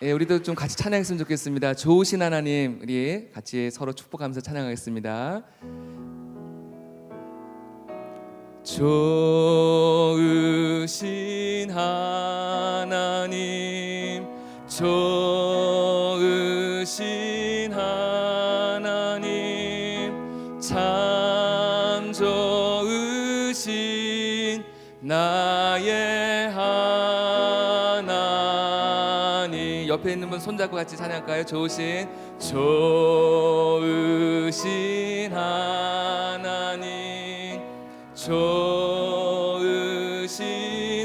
예, 우리도 좀 같이 찬양했으면 좋겠습니다. 좋으신 하나님, 우리 같이 서로 축복하면서 찬양하겠습니다. 좋으신 하나님, 좋으신 하나님, 참 좋으신 나의 하나님. 옆에 있는 분 손잡고 같이 찬양할까요? 좋으신 하나님, 좋으신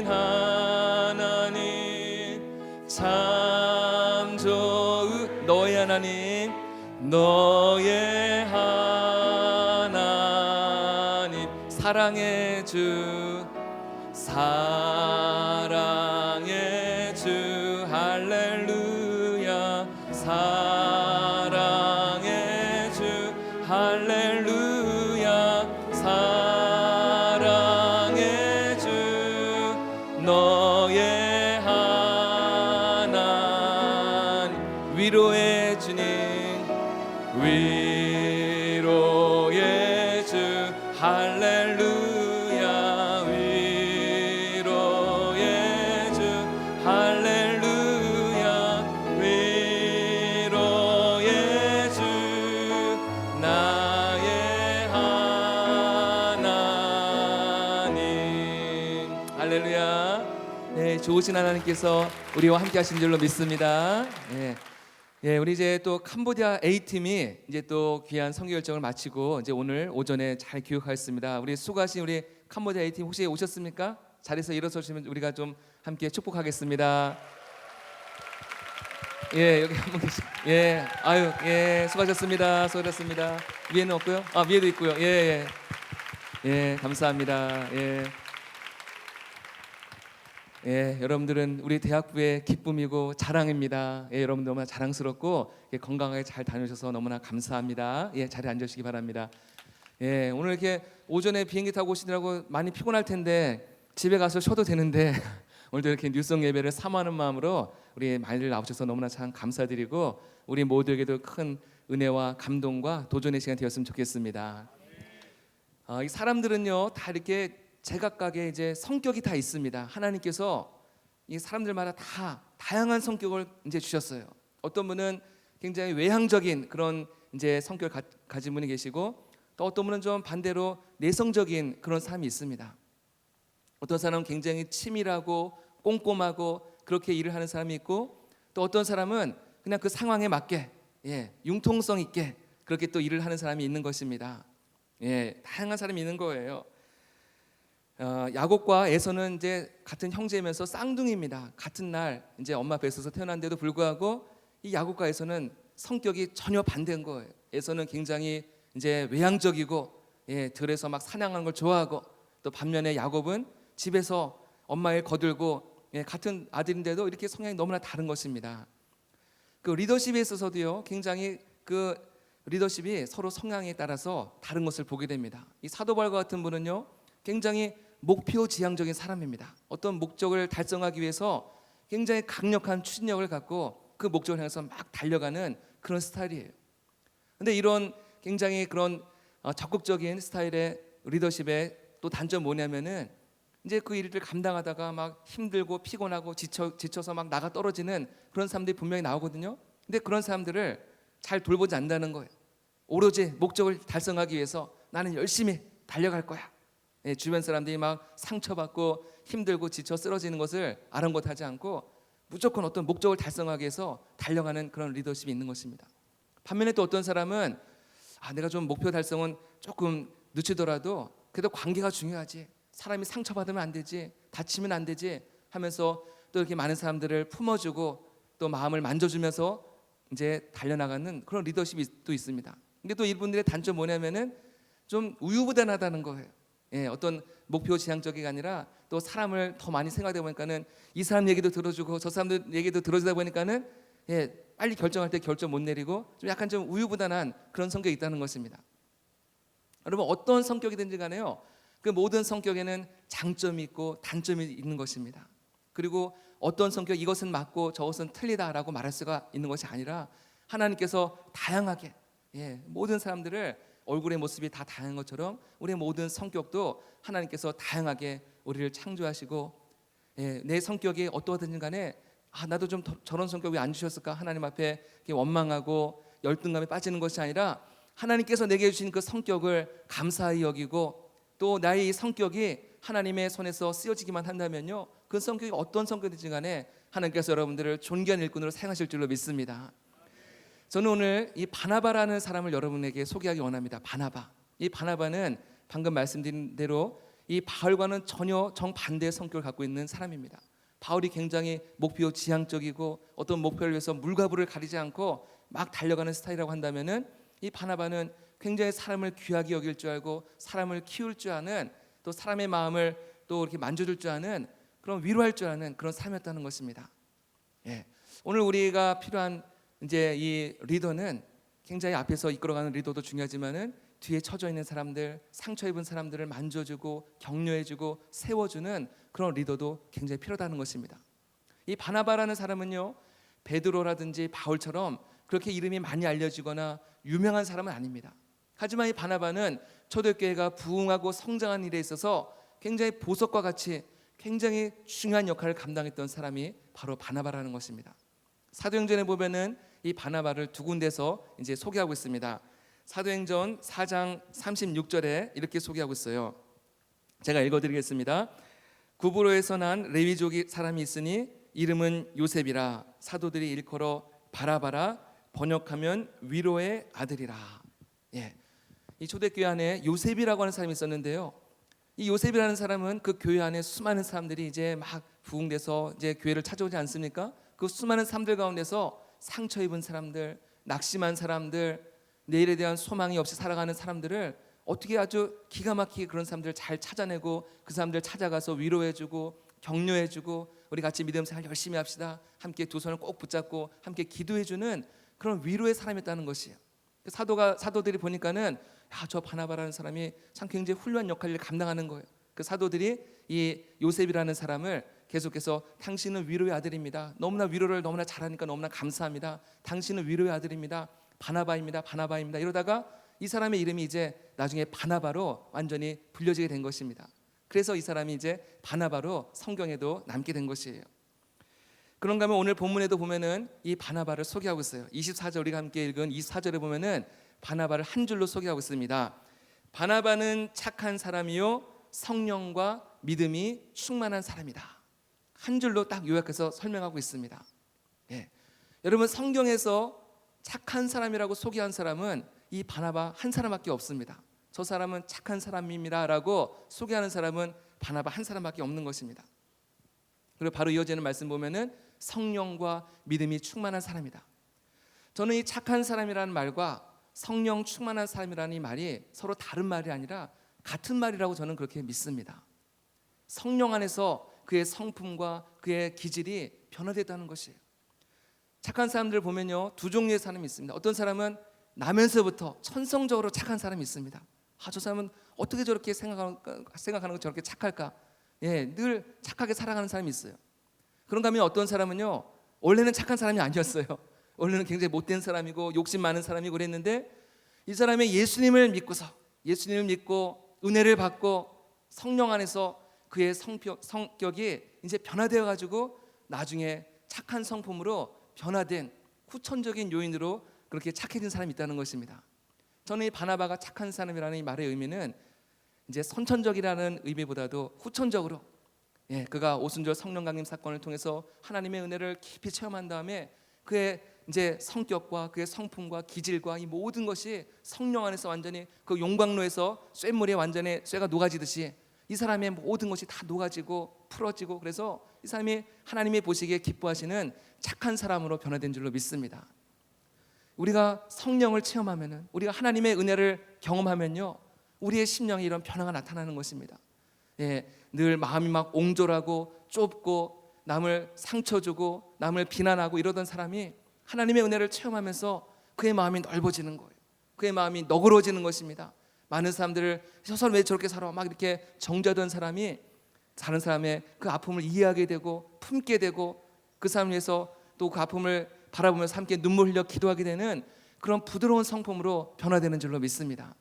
하나님, 참 너의 하나님, 너의 하나님, 사랑의 주, 사랑의 주, 할렐루야, 사랑의 주, 할렐루야, 사랑의 주, 너의 하나님, 위로의 주님, 위로의 주, 할렐루야, 위로의 주, 할렐루야, 위로의 주, 나의 하나님. 할렐루야. 네, 좋으신 하나님께서 우리와 함께 하신 줄로 믿습니다. 네. 예, 우리 이제 또 캄보디아 A팀이 이제 또 귀한 선교 일정을 마치고 이제 오늘 오전에 잘 교육하였습니다. 우리 수고하신 우리 캄보디아 A팀 혹시 오셨습니까? 자리에서 일어서시면 우리가 좀 함께 축복하겠습니다. 예, 여기 한 분 계시. 예, 아유, 예, 수고하셨습니다. 수고하셨습니다. 위에는 없고요. 아, 위에도 있고요. 예, 예, 예, 감사합니다. 예. 예, 여러분들은 우리 대학부의 기쁨이고 자랑입니다. 예, 여러분 너무나 자랑스럽고 건강하게 잘 다녀오셔서 너무나 감사합니다. 예, 자리에 앉으시기 바랍니다. 예, 오늘 이렇게 오전에 비행기 타고 오시느라고 많이 피곤할 텐데 집에 가서 쉬어도 되는데 오늘도 이렇게 뉴송 예배를 사모하는 마음으로 우리 많이들 나오셔서 너무나 참 감사드리고 우리 모두에게도 큰 은혜와 감동과 도전의 시간 되었으면 좋겠습니다. 이 사람들은요 다 이렇게 제각각의 이제 성격이 다 있습니다. 하나님께서 이 사람들마다 다 다양한 성격을 이제 주셨어요. 어떤 분은 굉장히 외향적인 그런 이제 성격을 가진 분이 계시고 또 어떤 분은 좀 반대로 내성적인 그런 사람이 있습니다. 어떤 사람은 굉장히 치밀하고 꼼꼼하고 그렇게 일을 하는 사람이 있고 또 어떤 사람은 그냥 그 상황에 맞게 융통성 있게 그렇게 또 일을 하는 사람이 있는 것입니다. 다양한 사람이 있는 거예요. 야곱과 에서는 이제 같은 형제이면서 쌍둥이입니다. 같은 날 이제 엄마 뱃에서 태어난데도 불구하고 이 야곱과 에서는 성격이 전혀 반대인 거예요. 에서는 굉장히 이제 외향적이고 들에서 막 사냥하는 걸 좋아하고 또 반면에 야곱은 집에서 엄마의 거들고 같은 아들인데도 이렇게 성향이 너무나 다른 것입니다. 그 리더십에 있어서도요 굉장히 그 리더십이 서로 성향에 따라서 다른 것을 보게 됩니다. 이 사도 바울과 같은 분은요 굉장히 목표 지향적인 사람입니다. 어떤 목적을 달성하기 위해서 굉장히 강력한 추진력을 갖고 그 목적을 향해서 막 달려가는 그런 스타일이에요. 근데 이런 굉장히 그런 적극적인 스타일의 리더십의 또 단점 뭐냐면은 이제 그 일을 감당하다가 막 힘들고 피곤하고 지쳐서 막 나가 떨어지는 그런 사람들이 분명히 나오거든요. 근데 그런 사람들을 잘 돌보지 않는다는 거예요. 오로지 목적을 달성하기 위해서 나는 열심히 달려갈 거야. 주변 사람들이 막 상처받고 힘들고 지쳐 쓰러지는 것을 아랑곳하지 않고 무조건 어떤 목적을 달성하기 위해서 달려가는 그런 리더십이 있는 것입니다. 반면에 또 어떤 사람은 내가 좀 목표 달성은 조금 늦추더라도 그래도 관계가 중요하지, 사람이 상처받으면 안 되지, 다치면 안 되지 하면서 또 이렇게 많은 사람들을 품어주고 또 마음을 만져주면서 이제 달려나가는 그런 리더십이 또 있습니다. 근데 또 이분들의 단점 뭐냐면은 좀 우유부단하다는 거예요. 어떤 목표 지향적이 아니라 또 사람을 더 많이 생각하다 보니까는 이 사람 얘기도 들어주고 저 사람들 얘기도 들어주다 보니까는 빨리 결정할 때 결정 못 내리고 좀 약간 좀 우유부단한 그런 성격이 있다는 것입니다. 여러분 어떤 성격이든지 간에요 그 모든 성격에는 장점이 있고 단점이 있는 것입니다. 그리고 어떤 성격, 이것은 맞고 저것은 틀리다라고 말할 수가 있는 것이 아니라 하나님께서 다양하게 모든 사람들을 얼굴의 모습이 다 다양한 것처럼 우리의 모든 성격도 하나님께서 다양하게 우리를 창조하시고 내 성격이 어떠하든지 간에 나도 좀 저런 성격 왜 안 주셨을까 하나님 앞에 원망하고 열등감에 빠지는 것이 아니라 하나님께서 내게 주신 그 성격을 감사히 여기고 또 나의 이 성격이 하나님의 손에서 쓰여지기만 한다면요, 그 성격이 어떤 성격이든지 간에 하나님께서 여러분들을 존귀한 일꾼으로 사용하실 줄로 믿습니다. 저는 오늘 이 바나바라는 사람을 여러분에게 소개하기 원합니다. 바나바. 이 바나바는 방금 말씀드린 대로 이 바울과는 전혀 정반대의 성격을 갖고 있는 사람입니다. 바울이 굉장히 목표 지향적이고 어떤 목표를 위해서 물과 불을 가리지 않고 막 달려가는 스타일이라고 한다면은 이 바나바는 굉장히 사람을 귀하게 여길 줄 알고 사람을 키울 줄 아는, 또 사람의 마음을 또 이렇게 만져줄 줄 아는, 그런 위로할 줄 아는 그런 사람이었다는 것입니다. 오늘 우리가 필요한 이제 이 리더는 굉장히 앞에서 이끌어가는 리더도 중요하지만은 뒤에 처져 있는 사람들, 상처 입은 사람들을 만져주고 격려해주고 세워주는 그런 리더도 굉장히 필요하다는 것입니다. 이 바나바라는 사람은요, 베드로라든지 바울처럼 그렇게 이름이 많이 알려지거나 유명한 사람은 아닙니다. 하지만 이 바나바는 초대교회가 부흥하고 성장한 일에 있어서 굉장히 보석과 같이 굉장히 중요한 역할을 감당했던 사람이 바로 바나바라는 것입니다. 사도행전에 보면은 이 바나바를 두 군데서 이제 소개하고 있습니다. 사도행전 4장 36절에 이렇게 소개하고 있어요. 제가 읽어드리겠습니다. 구브로에서 난 레위족이 사람이 있으니 이름은 요셉이라, 사도들이 일컬어 바라바라, 번역하면 위로의 아들이라. 이 초대교회 안에 요셉이라고 하는 사람이 있었는데요, 이 요셉이라는 사람은 그 교회 안에 수많은 사람들이 이제 막 부흥돼서 이제 교회를 찾아오지 않습니까? 그 수많은 사람들 가운데서 상처 입은 사람들, 낙심한 사람들, 내일에 대한 소망이 없이 살아가는 사람들을 어떻게 아주 기가 막히게 그런 사람들을 잘 찾아내고 그 사람들 찾아가서 위로해주고 격려해주고 우리 같이 믿음 생활 열심히 합시다, 함께 두 손을 꼭 붙잡고 함께 기도해주는 그런 위로의 사람이었다는 것이에요. 사도들이 보니까는 저 바나바라는 사람이 참 굉장히 훌륭한 역할을 감당하는 거예요. 그 사도들이 이 요셉이라는 사람을 계속해서 당신은 위로의 아들입니다, 너무나 위로를 너무나 잘하니까 너무나 감사합니다, 당신은 위로의 아들입니다, 바나바입니다, 바나바입니다, 이러다가 이 사람의 이름이 이제 나중에 바나바로 완전히 불려지게 된 것입니다. 그래서 이 사람이 이제 바나바로 성경에도 남게 된 것이에요. 그런가 하면 오늘 본문에도 보면은 이 바나바를 소개하고 있어요. 24절 우리가 함께 읽은 24절에 보면은 바나바를 한 줄로 소개하고 있습니다. 바나바는 착한 사람이요 성령과 믿음이 충만한 사람이다. 한 줄로 딱 요약해서 설명하고 있습니다. 여러분, 성경에서 착한 사람이라고 소개한 사람은 이 바나바 한 사람밖에 없습니다. 저 사람은 착한 사람입니다라고 소개하는 사람은 바나바 한 사람밖에 없는 것입니다. 그리고 바로 이어지는 말씀 보면은 성령과 믿음이 충만한 사람이다. 저는 이 착한 사람이라는 말과 성령 충만한 사람이라는 이 말이 서로 다른 말이 아니라 같은 말이라고 저는 그렇게 믿습니다. 성령 안에서 그의 성품과 그의 기질이 변화됐다는 것이에요. 착한 사람들을 보면요, 두 종류의 사람이 있습니다. 어떤 사람은 나면서부터 천성적으로 착한 사람이 있습니다. 저 사람은 어떻게 저렇게 생각하는 거 저렇게 착할까? 늘 착하게 살아가는 사람이 있어요. 그런가 하면 어떤 사람은요, 원래는 착한 사람이 아니었어요. 원래는 굉장히 못된 사람이고 욕심 많은 사람이고 그랬는데 이 사람이 예수님을 믿고서 예수님을 믿고 은혜를 받고 성령 안에서 그의 성격이 이제 변화되어 가지고 나중에 착한 성품으로 변화된 후천적인 요인으로 그렇게 착해진 사람이 있다는 것입니다. 저는 이 바나바가 착한 사람이라는 이 말의 의미는 이제 선천적이라는 의미보다도 후천적으로 그가 오순절 성령 강림 사건을 통해서 하나님의 은혜를 깊이 체험한 다음에 그의 이제 성격과 그의 성품과 기질과 이 모든 것이 성령 안에서 완전히 그 용광로에서 쇳물에 완전히 쇠가 녹아지듯이 이 사람의 모든 것이 다 녹아지고 풀어지고, 그래서 이 사람이 하나님이 보시기에 기뻐하시는 착한 사람으로 변화된 줄로 믿습니다. 우리가 성령을 체험하면은, 우리가 하나님의 은혜를 경험하면요, 우리의 심령에 이런 변화가 나타나는 것입니다. 늘 마음이 막 옹졸하고 좁고 남을 상처 주고 남을 비난하고 이러던 사람이 하나님의 은혜를 체험하면서 그의 마음이 넓어지는 거예요. 그의 마음이 너그러워지는 것입니다. 많은 사람들을 저 사람 왜 저렇게 살아 막 이렇게 정죄하던 사람이 다른 사람의 그 아픔을 이해하게 되고 품게 되고 그 사람을 위해서 또 그 아픔을 바라보면서 함께 눈물 흘려 기도하게 되는 그런 부드러운 성품으로 변화되는 줄로 믿습니다.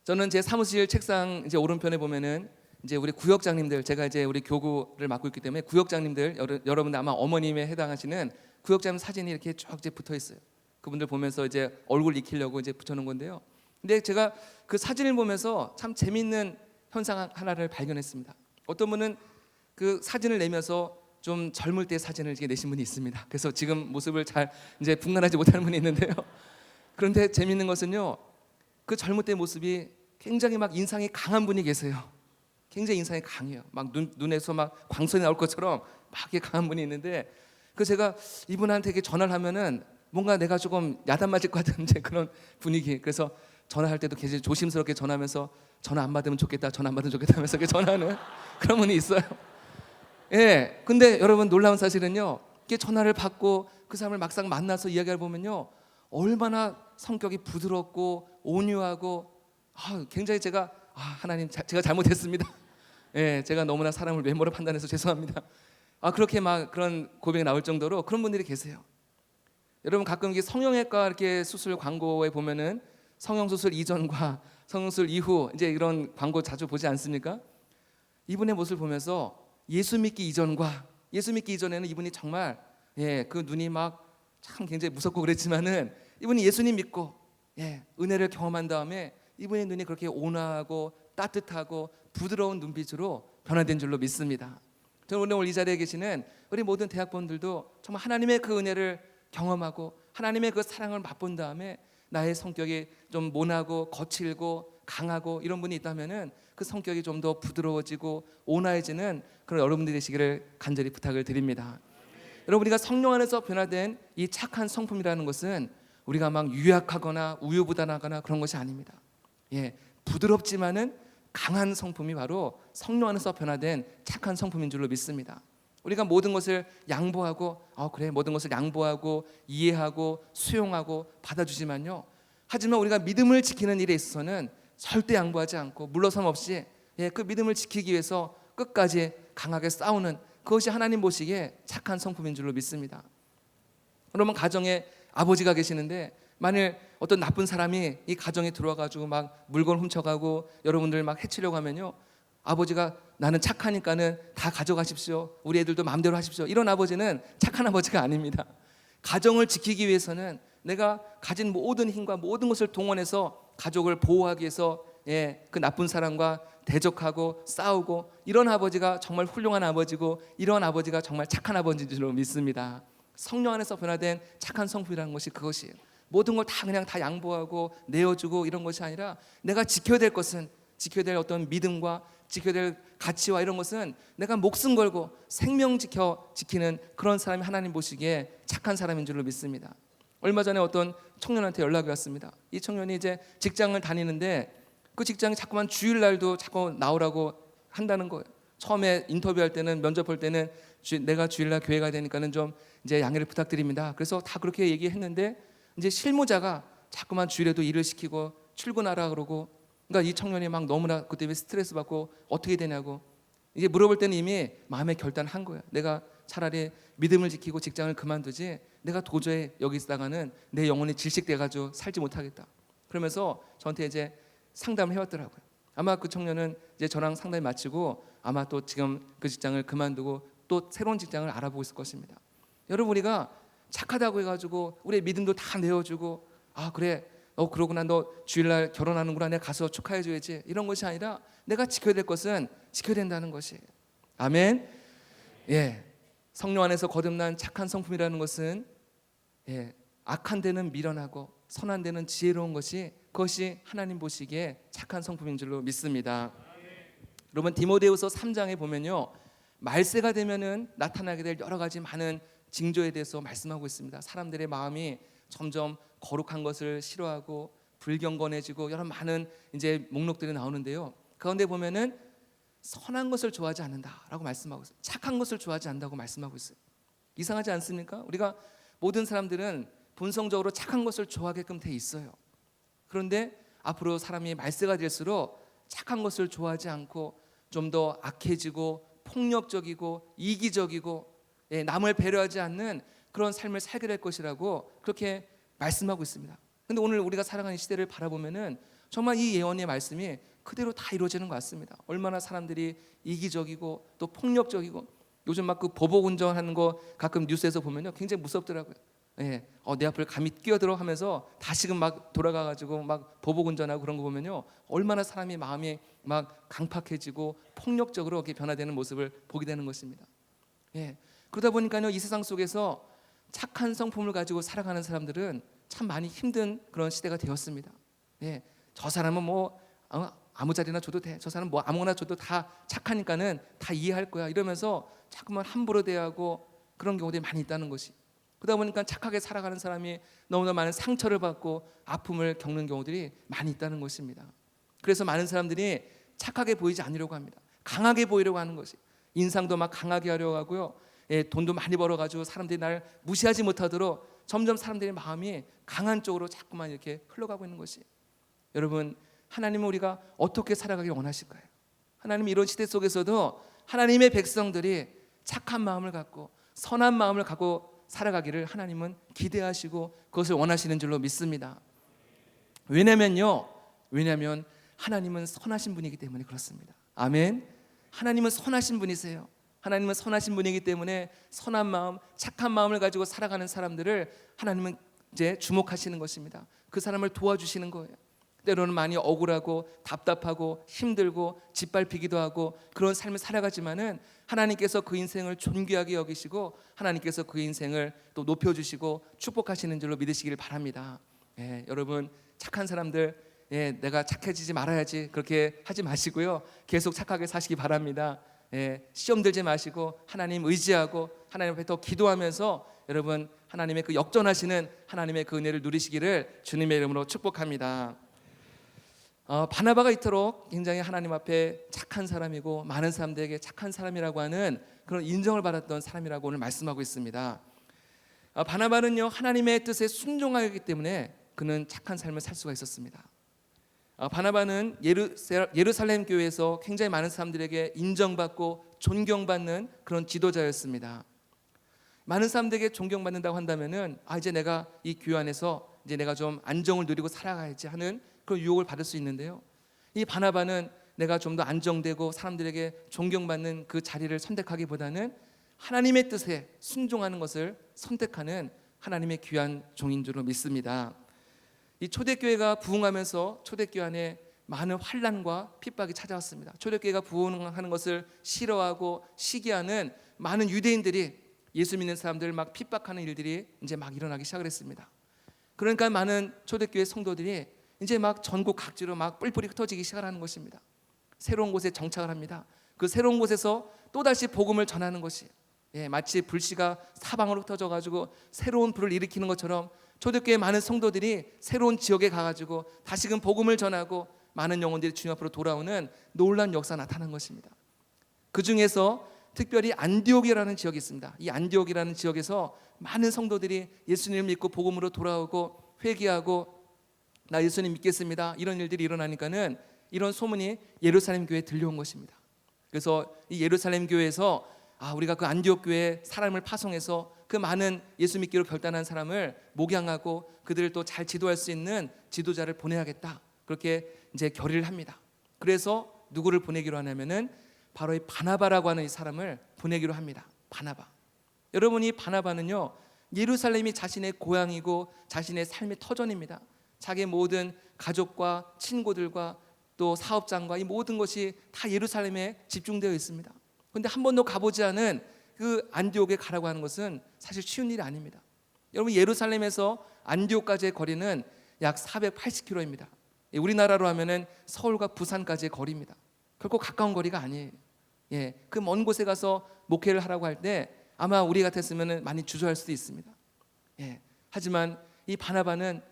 저는 제 사무실 책상 이제 오른편에 보면은 이제 우리 구역장님들, 제가 이제 우리 교구를 맡고 있기 때문에 구역장님들, 여러분들 아마 어머님에 해당하시는 구역장님 사진이 이렇게 쭉 이제 붙어 있어요. 그분들 보면서 이제 얼굴 익히려고 이제 붙여놓은 건데요. 근데 제가 그 사진을 보면서 참 재미있는 현상 하나를 발견했습니다. 어떤 분은 그 사진을 내면서 좀 젊을 때 사진을 이렇게 내신 분이 있습니다. 그래서 지금 모습을 잘 이제 분간하지 못하는 분이 있는데요. 그런데 재미있는 것은요, 그 젊을 때 모습이 굉장히 막 인상이 강한 분이 계세요. 굉장히 인상이 강해요. 막 눈에서 막 광선이 나올 것처럼 막 이렇게 강한 분이 있는데, 그 제가 이분한테 이렇게 전화를 하면은 뭔가 내가 조금 야단 맞을 것 같은 이제 그런 분위기. 그래서 전화할 때도 굉장히 조심스럽게 전화하면서 전화 안 받으면 좋겠다, 전화 안 받으면 좋겠다 하면서 이렇게 전화하는 그런 분이 있어요. 예. 근데 여러분 놀라운 사실은요, 이렇게 전화를 받고 그 사람을 막상 만나서 이야기를 보면요, 얼마나 성격이 부드럽고 온유하고 굉장히 제가 하나님 제가 잘못했습니다. 예, 제가 너무나 사람을 외모로 판단해서 죄송합니다. 그렇게 막 그런 고백이 나올 정도로 그런 분들이 계세요. 여러분 가끔 이게 성형외과 이렇게 수술 광고에 보면은 성형수술 이전과 성형수술 이후 이제 이런 광고 자주 보지 않습니까? 이분의 모습을 보면서 예수 믿기 이전과 예수 믿기 이전에는 이분이 정말 그 눈이 막 참 굉장히 무섭고 그랬지만은 이분이 예수님 믿고 은혜를 경험한 다음에 이분의 눈이 그렇게 온화하고 따뜻하고 부드러운 눈빛으로 변화된 줄로 믿습니다. 저는 오늘 이 자리에 계시는 우리 모든 대학원들도 정말 하나님의 그 은혜를 경험하고 하나님의 그 사랑을 맛본 다음에 나의 성격이 좀 모나고 거칠고 강하고 이런 분이 있다면은 그 성격이 좀 더 부드러워지고 온화해지는 그런 여러분들이 되시기를 간절히 부탁을 드립니다. 여러분, 우리가 성령 안에서 변화된 이 착한 성품이라는 것은 우리가 막 유약하거나 우유부단하거나 그런 것이 아닙니다. 부드럽지만은 강한 성품이 바로 성령 안에서 변화된 착한 성품인 줄로 믿습니다. 우리가 모든 것을 양보하고 모든 것을 양보하고 이해하고 수용하고 받아주지만요, 하지만 우리가 믿음을 지키는 일에 있어서는 절대 양보하지 않고 물러섬 없이 그 믿음을 지키기 위해서 끝까지 강하게 싸우는, 그것이 하나님 보시기에 착한 성품인 줄로 믿습니다. 여러분, 가정에 아버지가 계시는데 만일 어떤 나쁜 사람이 이 가정에 들어와가지고 막 물건 훔쳐가고 여러분들 막 해치려고 하면요, 아버지가 나는 착하니까는 다 가져가십시오, 우리 애들도 마음대로 하십시오, 이런 아버지는 착한 아버지가 아닙니다. 가정을 지키기 위해서는 내가 가진 모든 힘과 모든 것을 동원해서 가족을 보호하기 위해서 그 나쁜 사람과 대적하고 싸우고, 이런 아버지가 정말 훌륭한 아버지고 이런 아버지가 정말 착한 아버지인 줄로 믿습니다. 성령 안에서 변화된 착한 성품이라는 것이 그것이에요. 모든 걸 다 그냥 다 양보하고 내어주고 이런 것이 아니라 내가 지켜야 될 것은, 지켜야 될 어떤 믿음과 지켜야 될 가치와 이런 것은 내가 목숨 걸고 생명 지키는 그런 사람이 하나님 보시기에 착한 사람인 줄로 믿습니다. 얼마 전에 어떤 청년한테 연락이 왔습니다. 이 청년이 이제 직장을 다니는데 그 직장이 자꾸만 주일날도 자꾸 나오라고 한다는 거예요. 처음에 인터뷰할 때는, 면접할 때는 내가 주일날 교회 가야 되니까는 좀 이제 양해를 부탁드립니다. 그래서 다 그렇게 얘기했는데 이제 실무자가 자꾸만 주일에도 일을 시키고 출근하라 그러고, 그러니까 이 청년이 막 너무나 그 때문에 스트레스 받고 어떻게 되냐고 이제 물어볼 때는 이미 마음의 결단한 거예요. 내가 차라리 믿음을 지키고 직장을 그만두지 내가 도저히 여기 있다가는 내 영혼이 질식돼가지고 살지 못하겠다. 그러면서 저한테 이제 상담을 해왔더라고요. 아마 그 청년은 이제 저랑 상담을 마치고 아마 또 지금 그 직장을 그만두고 또 새로운 직장을 알아보고 있을 것입니다. 여러분, 우리가 착하다고 해가지고 우리의 믿음도 다 내어주고 그래 그러구나, 너 주일날 결혼하는구나, 내가 가서 축하해줘야지, 이런 것이 아니라 내가 지켜야 될 것은 지켜야 된다는 것이에요. 아멘. 성령 안에서 거듭난 착한 성품이라는 것은 악한 데는 미련하고 선한 데는 지혜로운 것이, 그것이 하나님 보시기에 착한 성품인 줄로 믿습니다. 여러분, 디모데후서 3장에 보면요, 말세가 되면은 나타나게 될 여러 가지 많은 징조에 대해서 말씀하고 있습니다. 사람들의 마음이 점점 거룩한 것을 싫어하고 불경건해지고 여러 많은 이제 목록들이 나오는데요, 가운데 보면은 선한 것을 좋아하지 않는다라고 말씀하고 있어요. 착한 것을 좋아하지 않는다고 말씀하고 있어요. 이상하지 않습니까? 우리가 모든 사람들은 본성적으로 착한 것을 좋아하게끔 돼 있어요. 그런데 앞으로 사람이 말세가 될수록 착한 것을 좋아하지 않고 좀 더 악해지고 폭력적이고 이기적이고 남을 배려하지 않는 그런 삶을 살게 될 것이라고 그렇게 말씀하고 있습니다. 근데 오늘 우리가 살아가는 시대를 바라보면은 정말 이 예언의 말씀이 그대로 다 이루어지는 것 같습니다. 얼마나 사람들이 이기적이고 또 폭력적이고, 요즘 막 그 보복 운전하는 거 가끔 뉴스에서 보면요 굉장히 무섭더라고요. 내 앞을 감히 끼어들어 하면서 다시금 막 돌아가가지고 막 보복 운전하고 그런 거 보면요 얼마나 사람이 마음이 막 강팍해지고 폭력적으로 이렇게 변화되는 모습을 보게 되는 것입니다. 그러다 보니까요 이 세상 속에서 착한 성품을 가지고 살아가는 사람들은 참 많이 힘든 그런 시대가 되었습니다. 저 사람은 뭐 아무 자리나 줘도 돼, 저 사람 뭐 아무거나 줘도 다 착하니까는 다 이해할 거야, 이러면서 자꾸만 함부로 대하고 그런 경우들이 많이 있다는 것이, 그러다 보니까 착하게 살아가는 사람이 너무나 많은 상처를 받고 아픔을 겪는 경우들이 많이 있다는 것입니다. 그래서 많은 사람들이 착하게 보이지 않으려고 합니다. 강하게 보이려고 하는 것이, 인상도 막 강하게 하려고 하고요, 돈도 많이 벌어가지고 사람들이 날 무시하지 못하도록 점점 사람들의 마음이 강한 쪽으로 자꾸만 이렇게 흘러가고 있는 것이, 여러분 하나님은 우리가 어떻게 살아가길 원하실까요? 하나님은 이런 시대 속에서도 하나님의 백성들이 착한 마음을 갖고 선한 마음을 갖고 살아가기를 하나님은 기대하시고 그것을 원하시는 줄로 믿습니다. 왜냐면 하나님은 선하신 분이기 때문에 그렇습니다. 아멘. 하나님은 선하신 분이세요. 하나님은 선하신 분이기 때문에 선한 마음, 착한 마음을 가지고 살아가는 사람들을 하나님은 이제 주목하시는 것입니다. 그 사람을 도와주시는 거예요. 때로는 많이 억울하고 답답하고 힘들고 짓밟히기도 하고 그런 삶을 살아가지만은 하나님께서 그 인생을 존귀하게 여기시고 하나님께서 그 인생을 또 높여주시고 축복하시는 줄로 믿으시기를 바랍니다. 여러분 착한 사람들, 내가 착해지지 말아야지 그렇게 하지 마시고요, 계속 착하게 사시기 바랍니다. 시험 들지 마시고 하나님 의지하고 하나님 앞에 더 기도하면서 여러분 하나님의 그 역전하시는 하나님의 그 은혜를 누리시기를 주님의 이름으로 축복합니다. 바나바가 이토록 굉장히 하나님 앞에 착한 사람이고 많은 사람들에게 착한 사람이라고 하는 그런 인정을 받았던 사람이라고 오늘 말씀하고 있습니다. 바나바는요 하나님의 뜻에 순종하기 때문에 그는 착한 삶을 살 수가 있었습니다. 바나바는 예루살렘 교회에서 굉장히 많은 사람들에게 인정받고 존경받는 그런 지도자였습니다. 많은 사람들에게 존경받는다고 한다면은 이제 내가 이 교회 안에서 이제 내가 좀 안정을 누리고 살아가야지 하는 그런 유혹을 받을 수 있는데요, 이 바나바는 내가 좀 더 안정되고 사람들에게 존경받는 그 자리를 선택하기보다는 하나님의 뜻에 순종하는 것을 선택하는 하나님의 귀한 종인 줄로 믿습니다. 이 초대교회가 부흥하면서 초대교회 안에 많은 환난과 핍박이 찾아왔습니다. 초대교회가 부흥하는 것을 싫어하고 시기하는 많은 유대인들이 예수 믿는 사람들을 막 핍박하는 일들이 이제 막 일어나기 시작을 했습니다. 그러니까 많은 초대교회 성도들이 이제 막 전국 각지로 막 뿔뿔이 흩어지기 시작하는 것입니다. 새로운 곳에 정착을 합니다. 그 새로운 곳에서 또다시 복음을 전하는 것이, 마치 불씨가 사방으로 흩어져 가지고 새로운 불을 일으키는 것처럼 초대교회 많은 성도들이 새로운 지역에 가가지고 다시금 복음을 전하고 많은 영혼들이 주님 앞으로 돌아오는 놀라운 역사가 나타난 것입니다. 그 중에서 특별히 안디옥이라는 지역이 있습니다. 이 안디옥이라는 지역에서 많은 성도들이 예수님을 믿고 복음으로 돌아오고 회개하고 나 예수님 믿겠습니다, 이런 일들이 일어나니까는 이런 소문이 예루살렘 교회에 들려온 것입니다. 그래서 이 예루살렘 교회에서 우리가 그 안디옥 교회에 사람을 파송해서 그 많은 예수 믿기로 결단한 사람을 목양하고 그들을 또 잘 지도할 수 있는 지도자를 보내야겠다, 그렇게 이제 결의를 합니다. 그래서 누구를 보내기로 하냐면은 바로 이 바나바라고 하는 이 사람을 보내기로 합니다. 바나바. 여러분, 이 바나바는요 예루살렘이 자신의 고향이고 자신의 삶의 터전입니다. 자기의 모든 가족과 친구들과 또 사업장과 이 모든 것이 다 예루살렘에 집중되어 있습니다. 그런데 한 번도 가보지 않은 그 안디옥에 가라고 하는 것은 사실 쉬운 일이 아닙니다. 여러분, 예루살렘에서 안디옥까지의 거리는 약 480km입니다. 우리나라로 하면은 서울과 부산까지의 거리입니다. 결코 가까운 거리가 아니에요. 그 먼 곳에 가서 목회를 하라고 할 때 아마 우리 같았으면 많이 주저할 수도 있습니다. 하지만 이 바나바는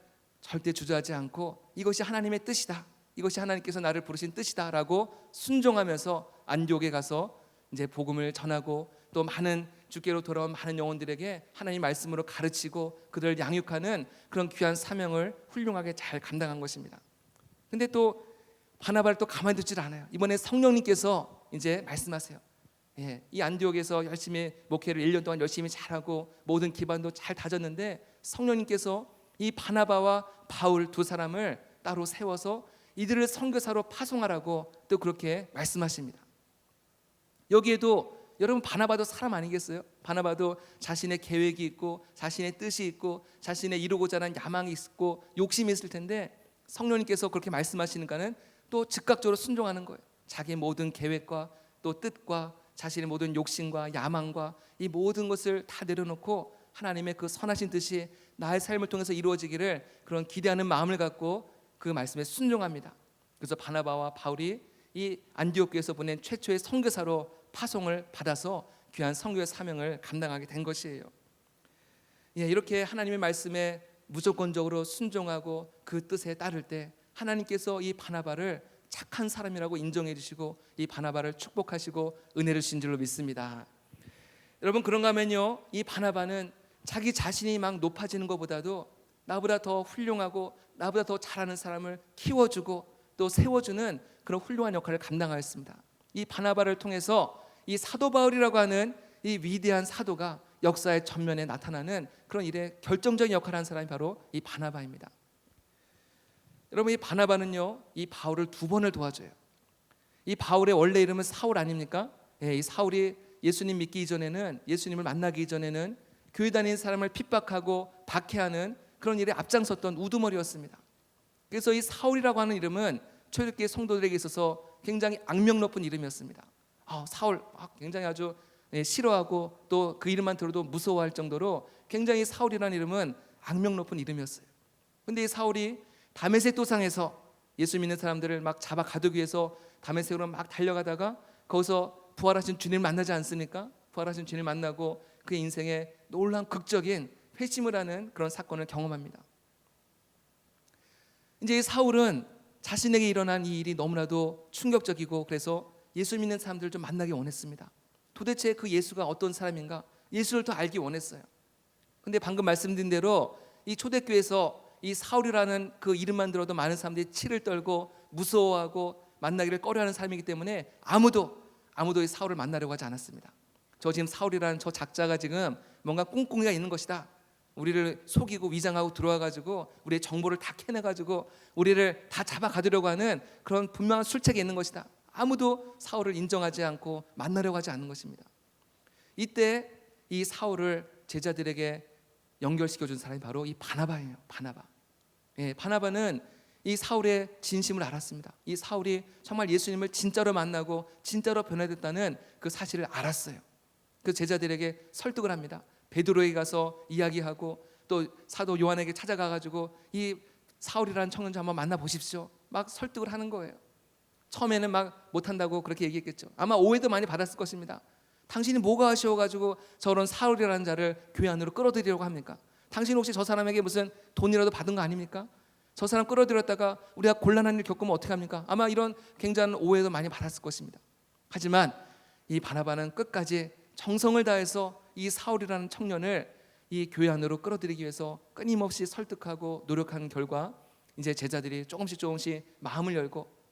절대 주저하지 않고 이것이 하나님의 뜻이다, 이것이 하나님께서 나를 부르신 뜻이다라고 순종하면서 안디옥에 가서 이제 복음을 전하고 또 많은 주께로 돌아온 많은 영혼들에게 하나님 말씀으로 가르치고 그들을 양육하는 그런 귀한 사명을 훌륭하게 잘 감당한 것입니다. 근데 또 바나바를 또 가만히 두질 않아요. 이번에 성령님께서 이제 말씀하세요. 이 안디옥에서 열심히 목회를 1년 동안 열심히 잘하고 모든 기반도 잘 다졌는데 성령님께서 이 바나바와 바울 두 사람을 따로 세워서 이들을 선교사로 파송하라고 또 그렇게 말씀하십니다. 여기에도 여러분 바나바도 사람 아니겠어요? 바나바도 자신의 계획이 있고 자신의 뜻이 있고 자신의 이루고자 하는 야망이 있고 욕심이 있을 텐데 성령님께서 그렇게 말씀하시니까는 또 즉각적으로 순종하는 거예요. 자기의 모든 계획과 또 뜻과 자신의 모든 욕심과 야망과 이 모든 것을 다 내려놓고 하나님의 그 선하신 뜻이 나의 삶을 통해서 이루어지기를 그런 기대하는 마음을 갖고 그 말씀에 순종합니다. 그래서 바나바와 바울이 이 안디옥 교회에서 보낸 최초의 선교사로 파송을 받아서 귀한 선교의 사명을 감당하게 된 것이에요. 이렇게 하나님의 말씀에 무조건적으로 순종하고 그 뜻에 따를 때 하나님께서 이 바나바를 착한 사람이라고 인정해 주시고 이 바나바를 축복하시고 은혜를 주신 줄로 믿습니다. 여러분 그런가 하면요, 이 바나바는 자기 자신이 막 높아지는 것보다도 나보다 더 훌륭하고 나보다 더 잘하는 사람을 키워주고 또 세워주는 그런 훌륭한 역할을 감당하였습니다. 이 바나바를 통해서 이 사도 바울이라고 하는 이 위대한 사도가 역사의 전면에 나타나는 그런 일에 결정적인 역할을 한 사람이 바로 이 바나바입니다. 여러분 이 바나바는요, 이 바울을 두 번을 도와줘요. 이 바울의 원래 이름은 사울 아닙니까? 이 사울이 예수님 믿기 이전에는, 예수님을 만나기 이전에는 교회 다니는 사람을 핍박하고 박해하는 그런 일에 앞장섰던 우두머리였습니다. 그래서 이 사울이라고 하는 이름은 초대교회 성도들에게 있어서 굉장히 악명 높은 이름이었습니다. 사울 굉장히 아주 싫어하고 또 그 이름만 들어도 무서워할 정도로 굉장히 사울이라는 이름은 악명 높은 이름이었어요. 근데 이 사울이 다메섹 도상에서 예수 믿는 사람들을 막 잡아 가두기 위해서 다메섹으로 막 달려가다가 거기서 부활하신 주님을 만나지 않습니까? 부활하신 주님을 만나고 그의 인생에 놀라운 극적인 회심을 하는 그런 사건을 경험합니다. 이제 이 사울은 자신에게 일어난 이 일이 너무나도 충격적이고 그래서 예수 믿는 사람들을 좀 만나기 원했습니다. 도대체 그 예수가 어떤 사람인가? 예수를 더 알기 원했어요. 근데 방금 말씀드린 대로 이 초대교회에서 이 사울이라는 그 이름만 들어도 많은 사람들이 치를 떨고 무서워하고 만나기를 꺼려하는 사람이기 때문에 아무도 이 사울을 만나려고 하지 않았습니다. 저 지금 사울이라는 저 작자가 지금 뭔가 꿍꿍이가 있는 것이다. 우리를 속이고 위장하고 들어와가지고 우리의 정보를 다 캐내가지고 우리를 다 잡아가두려고 하는 그런 분명한 술책이 있는 것이다. 아무도 사울을 인정하지 않고 만나려고 하지 않는 것입니다. 이때 이 사울을 제자들에게 연결시켜준 사람이 바로 이 바나바예요. 바나바는 이 사울의 진심을 알았습니다. 이 사울이 정말 예수님을 진짜로 만나고 진짜로 변화됐다는 그 사실을 알았어요. 그 제자들에게 설득을 합니다. 베드로에게 가서 이야기하고 또 사도 요한에게 찾아가가지고 이 사울이라는 청년자 한번 만나보십시오. 막 설득을 하는 거예요. 처음에는 막 못한다고 그렇게 얘기했겠죠. 아마 오해도 많이 받았을 것입니다. 당신이 뭐가 아쉬워가지고 저런 사울이라는 자를 교회 안으로 끌어들이려고 합니까? 당신 혹시 저 사람에게 무슨 돈이라도 받은 거 아닙니까? 저 사람 끌어들였다가 우리가 곤란한 일 겪으면 어떻게 합니까? 아마 이런 굉장한 오해도 많이 받았을 것입니다. 하지만 이 바나바는 끝까지 정성을 다해서 이 사울이라는 청년을 이 교회 안으로 끌어들이기 위해서 끊임없이 설득하고 노력하는 결과 이제 제자들이 조금씩 마음을 열고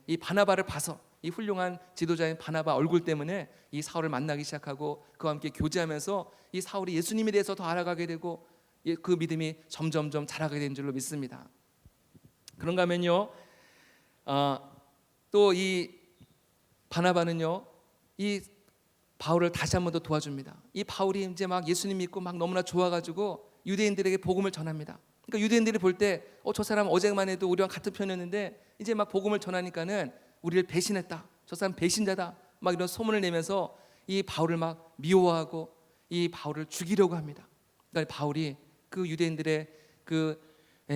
이 바나바를 봐서 이 훌륭한 지도자인 바나바 얼굴 때문에 이 사울을 만나기 시작하고 그와 함께 교제하면서 이 사울이 예수님에 대해서 더 알아가게 되고 그 믿음이 점점점 자라게 된 줄로 믿습니다. 그런가 하면요, 또 이 바나바는요 이 바울을 다시 한 번 더 도와줍니다. 이 바울이 이제 막 예수님 믿고 막 너무나 좋아가지고 유대인들에게 복음을 전합니다. 그러니까 유대인들이 볼 때 저 사람 어제만 해도 우리랑 같은 편이었는데 이제 막 복음을 전하니까는 우리를 배신했다. 저 사람 배신자다. 막 이런 소문을 내면서 이 바울을 막 미워하고 이 바울을 죽이려고 합니다. 그러니까 바울이 그 유대인들의 그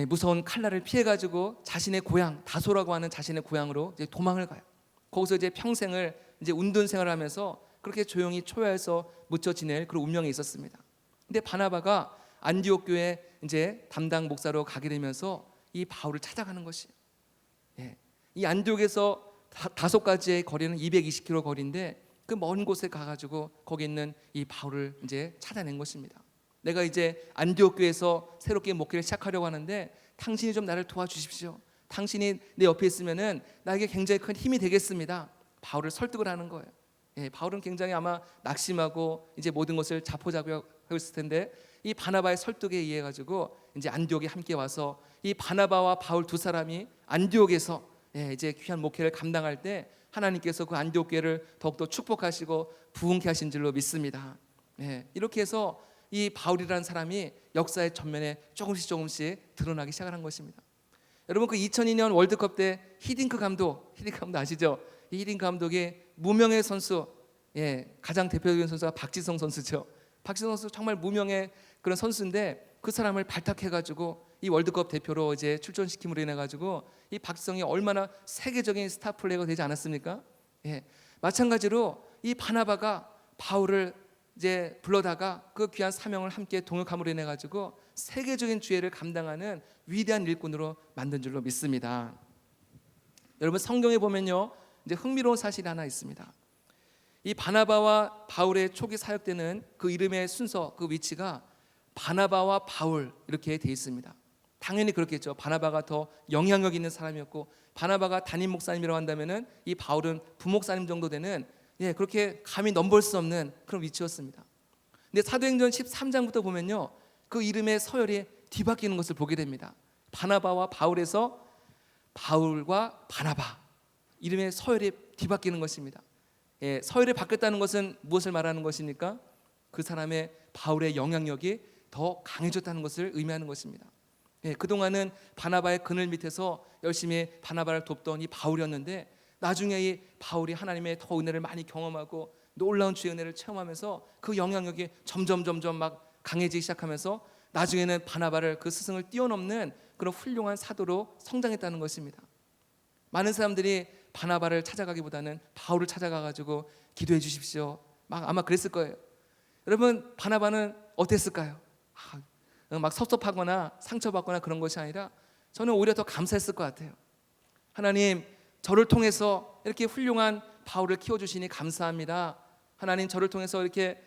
무서운 칼날을 피해가지고 자신의 고향 다소라고 하는 자신의 고향으로 이제 도망을 가요. 거기서 이제 평생을 이제 운둔 생활하면서 그렇게 조용히 초야에서 묻혀 지낼 그런 운명이 있었습니다. 근데 바나바가 안디옥 교회 이제 담당 목사로 가게 되면서 이 바울을 찾아가는 것이에요. 이 안디옥에서 5가지의 거리는 220km 거리인데 그 먼 곳에 가가지고 거기 있는 이 바울을 이제 찾아낸 것입니다. 내가 이제 안디옥 교회에서 새롭게 목회를 시작하려고 하는데 당신이 좀 나를 도와주십시오. 당신이 내 옆에 있으면은 나에게 굉장히 큰 힘이 되겠습니다. 바울을 설득을 하는 거예요. 바울은 굉장히 아마 낙심하고 이제 모든 것을 자포자기했을 텐데 이 바나바의 설득에 의해 가지고 이제 안디옥에 함께 와서 이 바나바와 바울 두 사람이 안디옥에서 이제 귀한 목회를 감당할 때 하나님께서 그 안디옥 교회를 더욱더 축복하시고 부흥케 하신 줄로 믿습니다. 이렇게 해서 이 바울이라는 사람이 역사의 전면에 조금씩 드러나기 시작한 것입니다. 여러분, 그 2002년 월드컵 때 히딩크 감독 아시죠? 이 히딩크 감독이 무명의 선수, 가장 대표적인 선수가 박지성 선수죠. 박지성 선수 정말 무명의 그런 선수인데 그 사람을 발탁해가지고 이 월드컵 대표로 이제 출전시킴으로 인해가지고 이 박지성이 얼마나 세계적인 스타 플레이어가 되지 않았습니까? 마찬가지로 이 바나바가 바울을 이제 불러다가 그 귀한 사명을 함께 동역함으로 인해 가지고 세계적인 주의를 감당하는 위대한 일꾼으로 만든 줄로 믿습니다. 여러분, 성경에 보면요, 이제 흥미로운 사실이 하나 있습니다. 이 바나바와 바울의 초기 사역 때는 그 이름의 순서, 그 위치가 바나바와 바울 이렇게 돼 있습니다. 당연히 그렇겠죠. 바나바가 더 영향력 있는 사람이었고, 바나바가 담임 목사님이라고 한다면은 이 바울은 부목사님 정도 되는 그렇게 감히 넘볼 수 없는 그런 위치였습니다. 근데 사도행전 13장부터 보면요, 그 이름의 서열이 뒤바뀌는 것을 보게 됩니다. 바나바와 바울에서 바울과 바나바, 이름의 서열이 뒤바뀌는 것입니다. 서열이 바뀌었다는 것은 무엇을 말하는 것입니까? 그 사람의 바울의 영향력이 더 강해졌다는 것을 의미하는 것입니다. 그동안은 바나바의 그늘 밑에서 열심히 바나바를 돕던 이 바울이었는데, 나중에 이 바울이 하나님의 더 은혜를 많이 경험하고 놀라운 주의 은혜를 체험하면서 그 영향력이 점점 막 강해지기 시작하면서 나중에는 바나바를, 그 스승을 뛰어넘는 그런 훌륭한 사도로 성장했다는 것입니다. 많은 사람들이 바나바를 찾아가기보다는 바울을 찾아가가지고 기도해 주십시오, 아마 그랬을 거예요. 여러분, 바나바는 어땠을까요? 막 섭섭하거나 상처받거나 그런 것이 아니라 저는 오히려 더 감사했을 것 같아요. 하나님, 저를 통해서 이렇게 훌륭한 바울을 키워주시니 감사합니다. 하나님, 저를 통해서 이렇게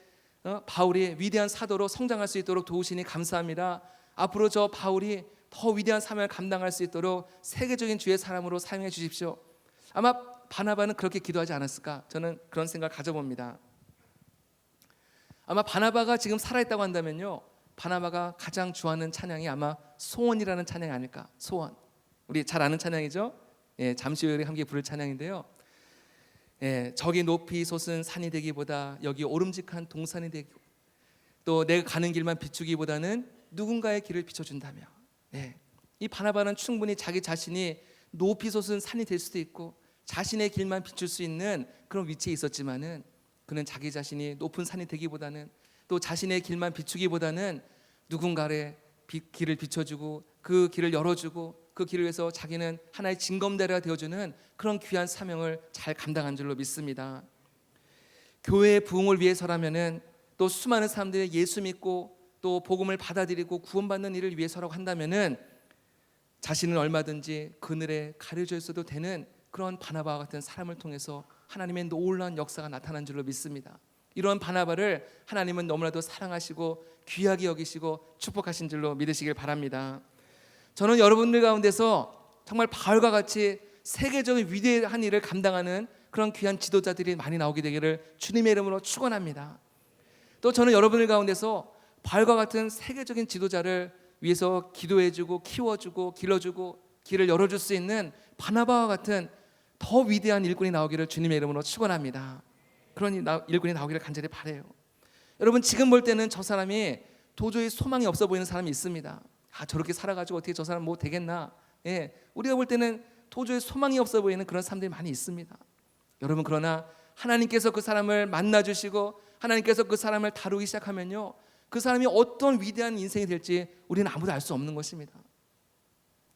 바울이 위대한 사도로 성장할 수 있도록 도우시니 감사합니다. 앞으로 저 바울이 더 위대한 사명을 감당할 수 있도록 세계적인 주의 사람으로 사용해 주십시오. 아마 바나바는 그렇게 기도하지 않았을까? 저는 그런 생각을 가져봅니다. 아마 바나바가 지금 살아있다고 한다면요, 바나바가 가장 좋아하는 찬양이 아마 소원이라는 찬양이 아닐까. 소원, 우리 잘 아는 찬양이죠. 잠시 후에 함께 부를 찬양인데요. 저기 높이 솟은 산이 되기보다 여기 오름직한 동산이 되고, 또 내가 가는 길만 비추기보다는 누군가의 길을 비춰준다며. 이 바나바는 충분히 자기 자신이 높이 솟은 산이 될 수도 있고 자신의 길만 비출 수 있는 그런 위치에 있었지만은, 그는 자기 자신이 높은 산이 되기보다는, 또 자신의 길만 비추기보다는 누군가의 길을 비춰주고 그 길을 열어주고 그 길을 위해서 자기는 하나의 징검다리가 되어주는 그런 귀한 사명을 잘 감당한 줄로 믿습니다. 교회의 부흥을 위해서라면은, 또 수많은 사람들이 예수 믿고 또 복음을 받아들이고 구원받는 일을 위해서라고 한다면은, 자신은 얼마든지 그늘에 가려져 있어도 되는 그런 바나바와 같은 사람을 통해서 하나님의 놀라운 역사가 나타난 줄로 믿습니다. 이런 바나바를 하나님은 너무나도 사랑하시고 귀하게 여기시고 축복하신 줄로 믿으시길 바랍니다. 저는 여러분들 가운데서 정말 바울과 같이 세계적인 위대한 일을 감당하는 그런 귀한 지도자들이 많이 나오게 되기를 주님의 이름으로 축원합니다. 또 저는 여러분들 가운데서 바울과 같은 세계적인 지도자를 위해서 기도해주고 키워주고 길러주고 길을 열어줄 수 있는 바나바와 같은 더 위대한 일꾼이 나오기를 주님의 이름으로 축원합니다. 그런 일꾼이 나오기를 간절히 바라요. 여러분, 지금 볼 때는 저 사람이 도저히 소망이 없어 보이는 사람이 있습니다. 저렇게 살아가지고 어떻게 저 사람 뭐 되겠나. 우리가 볼 때는 도저히 소망이 없어 보이는 그런 사람들이 많이 있습니다. 여러분, 그러나 하나님께서 그 사람을 만나주시고 하나님께서 그 사람을 다루기 시작하면요, 그 사람이 어떤 위대한 인생이 될지 우리는 아무도 알 수 없는 것입니다.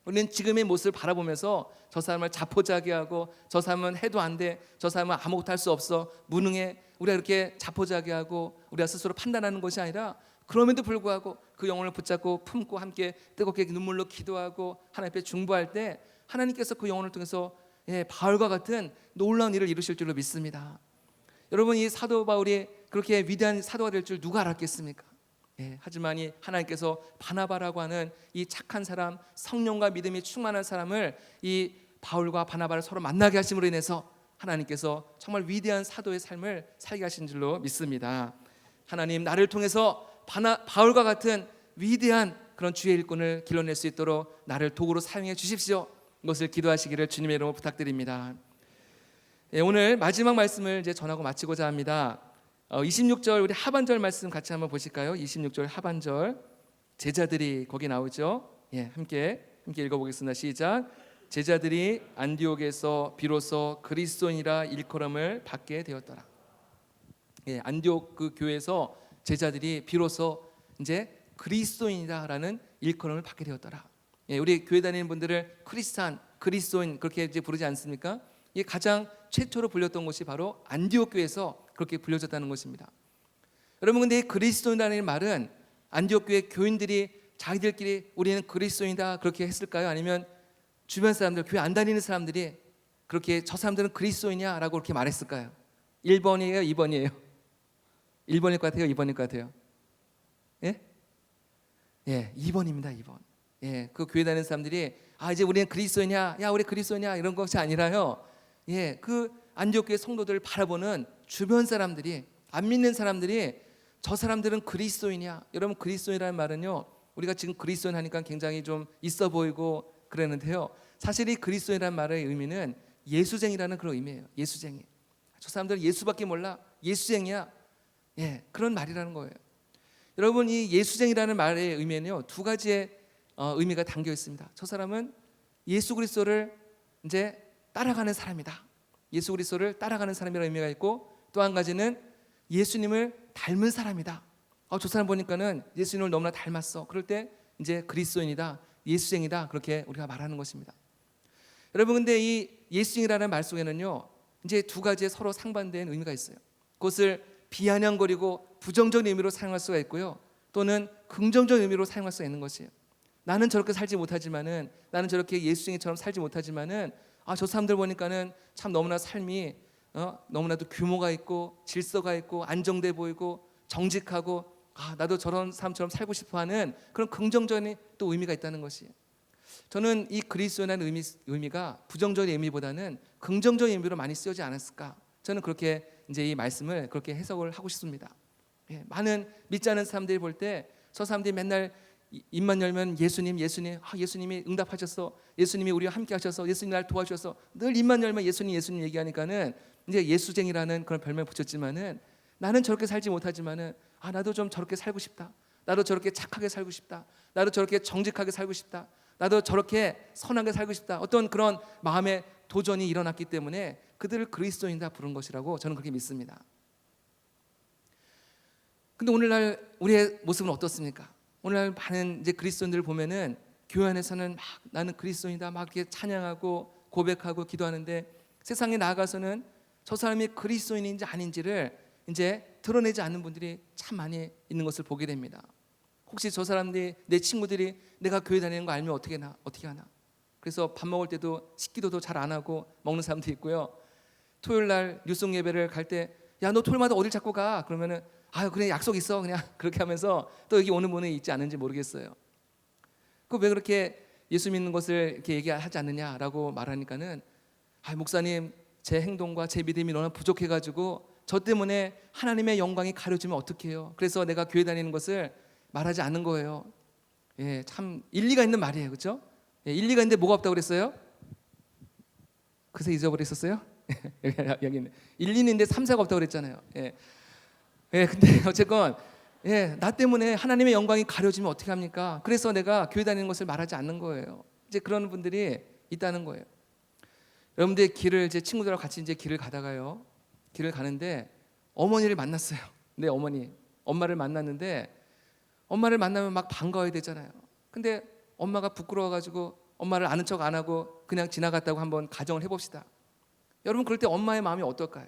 우리는 지금의 모습을 바라보면서 저 사람을 자포자기하고 저 사람은 해도 안 돼, 저 사람은 아무것도 할 수 없어, 무능해, 우리가 이렇게 자포자기하고 우리가 스스로 판단하는 것이 아니라, 그럼에도 불구하고 그 영혼을 붙잡고 품고 함께 뜨겁게 눈물로 기도하고 하나님 앞에 중보할 때 하나님께서 그 영혼을 통해서 바울과 같은 놀라운 일을 이루실 줄로 믿습니다. 여러분, 이 사도 바울이 그렇게 위대한 사도가 될 줄 누가 알았겠습니까? 하지만 이 하나님께서 바나바라고 하는 이 착한 사람, 성령과 믿음이 충만한 사람을 이 바울과 바나바를 서로 만나게 하심으로 인해서 하나님께서 정말 위대한 사도의 삶을 살게 하신 줄로 믿습니다. 하나님, 나를 통해서 바울과 같은 위대한 그런 주의 일꾼을 길러낼 수 있도록 나를 도구로 사용해 주십시오. 이것을 기도하시기를 주님의 이름으로 부탁드립니다. 오늘 마지막 말씀을 이제 전하고 마치고자 합니다. 26절 우리 하반절 말씀 같이 한번 보실까요? 26절 하반절, 제자들이 거기 나오죠. 함께 읽어보겠습니다. 시작. 제자들이 안디옥에서 비로소 그리스도인이라 일컬음을 받게 되었더라. 안디옥 그 교회에서 제자들이 비로소 이제 그리스도인이라는 일컬음을 받게 되었더라. 우리 교회 다니는 분들을 크리스찬, 그리스도인 그렇게 이제 부르지 않습니까? 이게 가장 최초로 불렸던 곳이 바로 안디옥 교회에서 그렇게 불려졌다는 것입니다. 여러분, 근데 이 그리스도인이라는 말은 안디옥 교회 교인들이 자기들끼리 우리는 그리스도인이다 그렇게 했을까요? 아니면 주변 사람들, 교회 안 다니는 사람들이 그렇게 저 사람들은 그리스도인이야 라고 그렇게 말했을까요? 1번이에요? 2번이에요? 1번일 것 같아요? 2번일 것 같아요? 2번입니다. 2번. 그 교회 다니는 사람들이 이제 우리는 그리스도인이야, 야 우리 그리스도인이야 이런 것이 아니라요. 그 안디옥 교회 성도들을 바라보는 주변 사람들이, 안 믿는 사람들이 저 사람들은 그리스도인이야. 여러분, 그리스도인이라는 말은요, 우리가 지금 그리스도인 하니까 굉장히 좀 있어 보이고 그랬는데요, 사실 이 그리스도인이라는 말의 의미는 예수쟁이라는 그런 의미예요. 예수쟁이. 저 사람들은 예수밖에 몰라, 예수쟁이야. 그런 말이라는 거예요. 여러분, 이 예수쟁이라는 말의 의미에는요, 두 가지의 의미가 담겨 있습니다. 저 사람은 예수 그리스도를 이제 따라가는 사람이다. 예수 그리스도를 따라가는 사람이라는 의미가 있고, 또 한 가지는 예수님을 닮은 사람이다. 저 사람 보니까는 예수님을 너무나 닮았어. 그럴 때 이제 그리스도인이다, 예수쟁이다, 그렇게 우리가 말하는 것입니다. 여러분, 근데 이 예수쟁이라는 말 속에는요, 이제 두 가지의 서로 상반된 의미가 있어요. 그것을 비아냥거리고 부정적인 의미로 사용할 수가 있고요, 또는 긍정적인 의미로 사용할 수가 있는 것이에요. 나는 저렇게 살지 못하지만은, 나는 저렇게 예수쟁이처럼 살지 못하지만은 저 사람들 보니까는 참 너무나 삶이 너무나도 규모가 있고 질서가 있고 안정돼 보이고 정직하고, 나도 저런 사람처럼 살고 싶어하는 그런 긍정적인 또 의미가 있다는 것이에요. 저는 이 그리스도라는 의미가 부정적인 의미보다는 긍정적인 의미로 많이 쓰여지지 않았을까, 저는 그렇게 이제 이 말씀을 그렇게 해석을 하고 싶습니다. 많은 믿지 않은 사람들이 볼 때 저 사람들이 맨날 입만 열면 예수님, 예수님이 응답하셨어, 예수님이 우리와 함께 하셔서, 예수님이 날 도와주셔서, 늘 입만 열면 예수님 얘기하니까는 이제 예수쟁이라는 그런 별명을 붙였지만은, 나는 저렇게 살지 못하지만은 나도 좀 저렇게 살고 싶다, 나도 저렇게 착하게 살고 싶다, 나도 저렇게 정직하게 살고 싶다, 나도 저렇게 선하게 살고 싶다, 어떤 그런 마음의 도전이 일어났기 때문에 그들을 그리스도인이다 부른 것이라고 저는 그렇게 믿습니다. 근데 오늘날 우리의 모습은 어떻습니까? 오늘날 많은 이제 그리스도인들을 보면은 교회 안에서는 막 나는 그리스도인이다 막 이렇게 찬양하고 고백하고 기도하는데, 세상에 나아가서는 저 사람이 그리스도인인지 아닌지를 이제 드러내지 않는 분들이 참 많이 있는 것을 보게 됩니다. 혹시 저 사람들이, 내 친구들이 내가 교회 다니는 거 알면 어떻게 하나? 그래서 밥 먹을 때도 식기도도 잘 안 하고 먹는 사람도 있고요. 토요일 날 뉴송 예배를 갈 때, 야 너 토요일마다 어딜 자꾸 가? 그러면은 그래 약속 있어 그냥 그렇게 하면서 또 여기 오는 분이 있지 않은지 모르겠어요. 그 왜 그렇게 예수 믿는 것을 이렇게 얘기하지 않느냐라고 말하니까는, 목사님 제 행동과 제 믿음이 너무 부족해가지고 저 때문에 하나님의 영광이 가려지면 어떡해요? 그래서 내가 교회 다니는 것을 말하지 않는 거예요. 참 일리가 있는 말이에요, 그렇죠? 일리가 있는데 뭐가 없다고 그랬어요? 그새 잊어버렸었어요? 여기 있네. 일리는 있는데 3사가 없다고 그랬잖아요. 근데 어쨌건 나 때문에 하나님의 영광이 가려지면 어떻게 합니까? 그래서 내가 교회 다니는 것을 말하지 않는 거예요. 이제 그런 분들이 있다는 거예요. 여러분들 길을, 제 친구들하고 같이 이제 길을 가다가요, 길을 가는데 어머니를 만났어요. 네, 엄마를 만났는데, 엄마를 만나면 막 반가워야 되잖아요. 근데 엄마가 부끄러워가지고 엄마를 아는 척 안 하고 그냥 지나갔다고 한번 가정을 해봅시다. 여러분, 그럴 때 엄마의 마음이 어떨까요?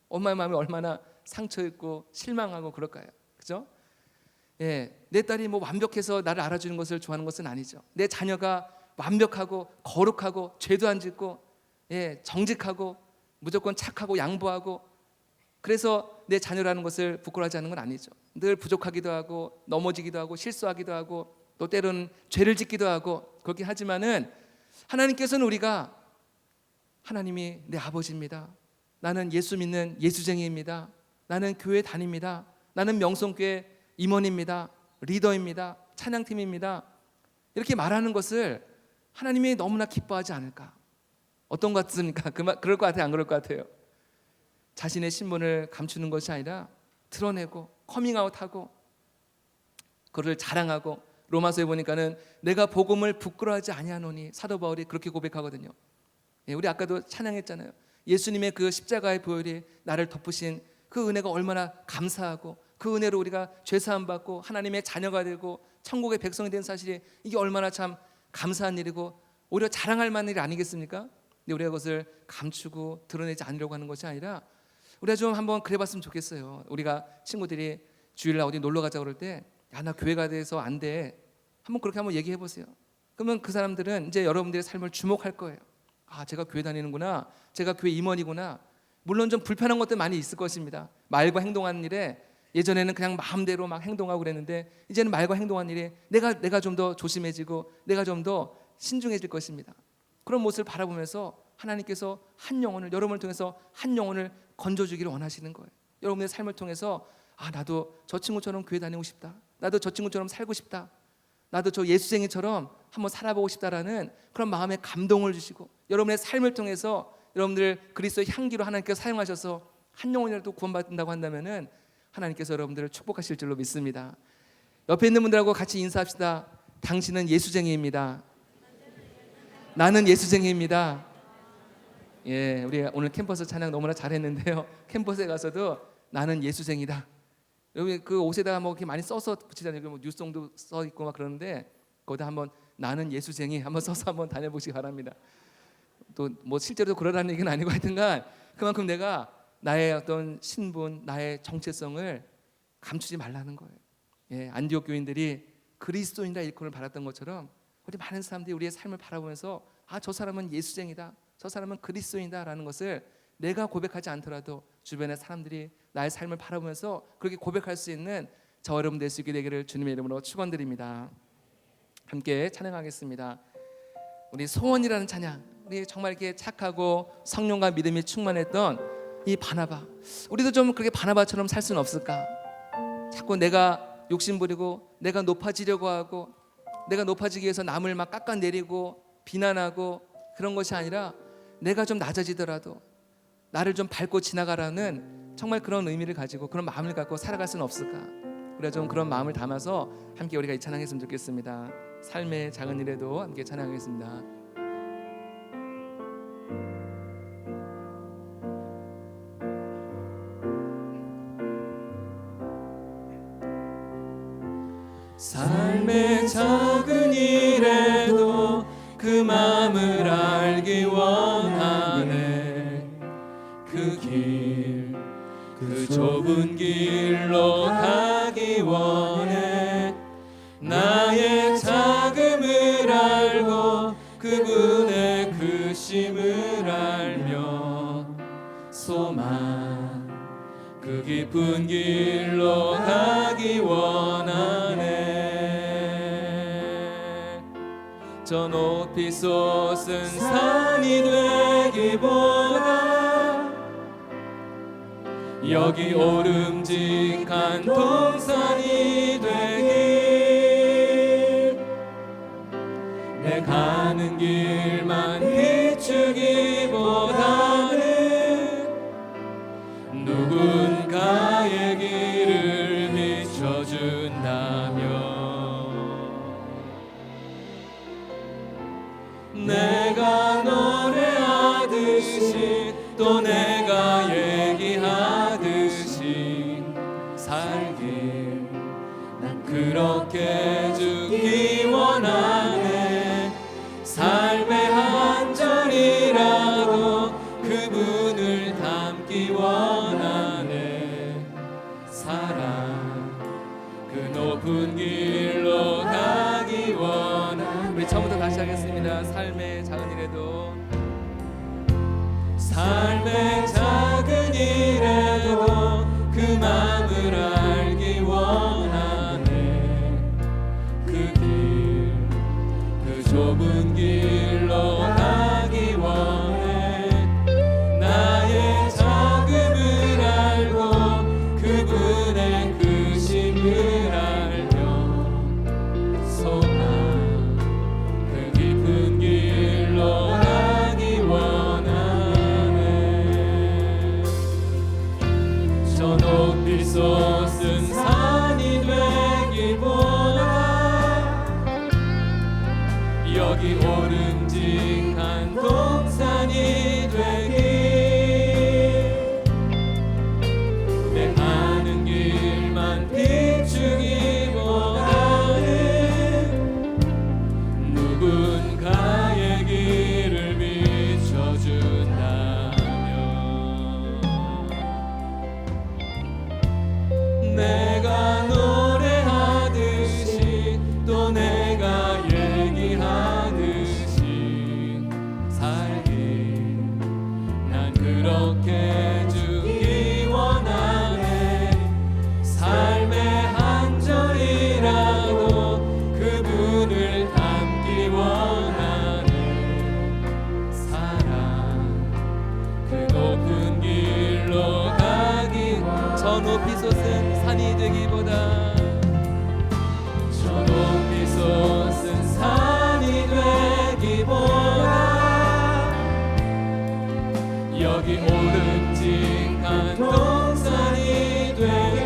엄마의 마음이 얼마나 상처 있고 실망하고 그럴까요? 그죠? 내 딸이 뭐 완벽해서 나를 알아주는 것을 좋아하는 것은 아니죠. 내 자녀가 완벽하고 거룩하고 죄도 안 짓고 정직하고 무조건 착하고 양보하고, 그래서 내 자녀라는 것을 부끄러워하지 않는 건 아니죠. 늘 부족하기도 하고 넘어지기도 하고 실수하기도 하고 또 때로는 죄를 짓기도 하고 그렇게 하지만은, 하나님께서는 우리가 하나님이 내 아버지입니다. 나는 예수 믿는 예수쟁이입니다. 나는 교회 다닙니다. 나는 명성교회 임원입니다. 리더입니다. 찬양팀입니다. 이렇게 말하는 것을 하나님이 너무나 기뻐하지 않을까? 어떤 것 같습니까? 그럴 것 같아요? 안 그럴 것 같아요? 자신의 신분을 감추는 것이 아니라 드러내고 커밍아웃하고 그를 자랑하고, 로마서에 보니까는 내가 복음을 부끄러워하지 아니하노니, 사도 바울이 그렇게 고백하거든요. 우리 아까도 찬양했잖아요. 예수님의 그 십자가의 보혈이 나를 덮으신 그 은혜가 얼마나 감사하고, 그 은혜로 우리가 죄사함 받고 하나님의 자녀가 되고 천국의 백성이 된 사실이, 이게 얼마나 참 감사한 일이고 오히려 자랑할 만한 일 아니겠습니까? 근데 우리가 그것을 감추고 드러내지 않으려고 하는 것이 아니라 우리가 좀 한번 그래봤으면 좋겠어요. 우리가 친구들이 주일날 어디 놀러 가자 그럴 때, 야, 나 교회 가야 돼서 안 돼, 한번 그렇게 한번 얘기해 보세요. 그러면 그 사람들은 이제 여러분들의 삶을 주목할 거예요. 아, 제가 교회 다니는구나, 제가 교회 임원이구나. 물론 좀 불편한 것도 많이 있을 것입니다. 말과 행동하는 일에 예전에는 그냥 마음대로 막 행동하고 그랬는데, 이제는 말과 행동하는 일에 내가 좀 더 조심해지고 내가 좀 더 신중해질 것입니다. 그런 모습을 바라보면서 하나님께서 한 영혼을, 여러분을 통해서 한 영혼을 건져주기를 원하시는 거예요. 여러분의 삶을 통해서, 아, 나도 저 친구처럼 교회 다니고 싶다, 나도 저 친구처럼 살고 싶다, 나도 저 예수쟁이처럼 한번 살아보고 싶다라는 그런 마음에 감동을 주시고, 여러분의 삶을 통해서 여러분들 그리스도의 향기로 하나님께서 사용하셔서 한 영혼이라도 구원받는다고 한다면은 하나님께서 여러분들을 축복하실 줄로 믿습니다. 옆에 있는 분들하고 같이 인사합시다. 당신은 예수쟁이입니다. 나는 예수쟁이입니다. 예, 우리 오늘 캠퍼스 찬양 너무나 잘했는데요. 캠퍼스에 가서도 나는 예수쟁이다. 여기 그 옷에다가 뭐 이렇게 많이 써서 붙이잖아요. 뭐 뉴송도 써 있고 막 그러는데, 거기다 한번 나는 예수쟁이 한번 써서 한번 다녀보시기 바랍니다. 또 뭐 실제로 그러라는 얘기는 아니고, 하여튼간 그만큼 내가 나의 어떤 신분, 나의 정체성을 감추지 말라는 거예요. 예, 안디옥 교인들이 그리스도인이라 일컬음을 받았던 것처럼, 우리 많은 사람들이 우리의 삶을 바라보면서, 아, 저 사람은 예수쟁이다, 저 사람은 그리스도인이다라는 것을 내가 고백하지 않더라도 주변의 사람들이 나의 삶을 바라보면서 그렇게 고백할 수 있는 저와 여러분 될 수 있게 되기를 주님의 이름으로 축원드립니다. 함께 찬양하겠습니다. 우리 소원이라는 찬양, 우리 정말 이렇게 착하고 성령과 믿음이 충만했던 이 바나바, 우리도 좀 그렇게 바나바처럼 살 수는 없을까? 자꾸 내가 욕심부리고 내가 높아지려고 하고, 내가 높아지기 위해서 남을 막 깎아내리고 비난하고 그런 것이 아니라, 내가 좀 낮아지더라도 나를 좀 밟고 지나가라는 정말 그런 의미를 가지고, 그런 마음을 갖고 살아갈 수는 없을까? 우리가 좀 그런 마음을 담아서 함께 우리가 이 찬양했으면 좋겠습니다. 삶의 작은 일에도 함께 찬양하겠습니다. 삶의 작은 일에도 그 마음을 알기 원하네. 그 길, 그 좁은 길로 가기 원해. 나의 작음을 알고 그분의 크심을 알며, 소망 그 깊은 길로 가기 원하네. 저 높이 솟은 산이 되기보다 여기 오름직한 동산이 되길, 내 가는 길만 비추기보다는 누군가의 길을 비춰준다면, 내가 노래하듯이 또 내가 얘기하듯이 살길, 난 그렇게 죽기 원하네. 삶의 한 절이라도 그분을 담기 원하네. 사랑 그 높은 길로 가기 원하네. 우리 처음부터 다시 하겠습니다. 삶의 작은 일에도, 삶의 작은 일에도 그 마음을 알기 원하네. 그 길, 그 좁은 길로 가기 원해. 알며 소망 그 깊은 길로 가기 원하네. 저 높이 솟은 산이 되기보다 여기 오름직한 동산이 되기, 내 가는 길만 비추기보다는 누군가의 길을 비춰준다면 내가 노래하듯이 또 내가 얘기하듯이 살기, 난 그렇게 주기 원하네. 삶의 한 절이라도 그분을 담기 원하네. 사랑 그 높은 길로 가기, 저 높이 솟은 산이 되기보다 저 높이 솟은 산이 되기보다 여기 오름직한 동산이 되기,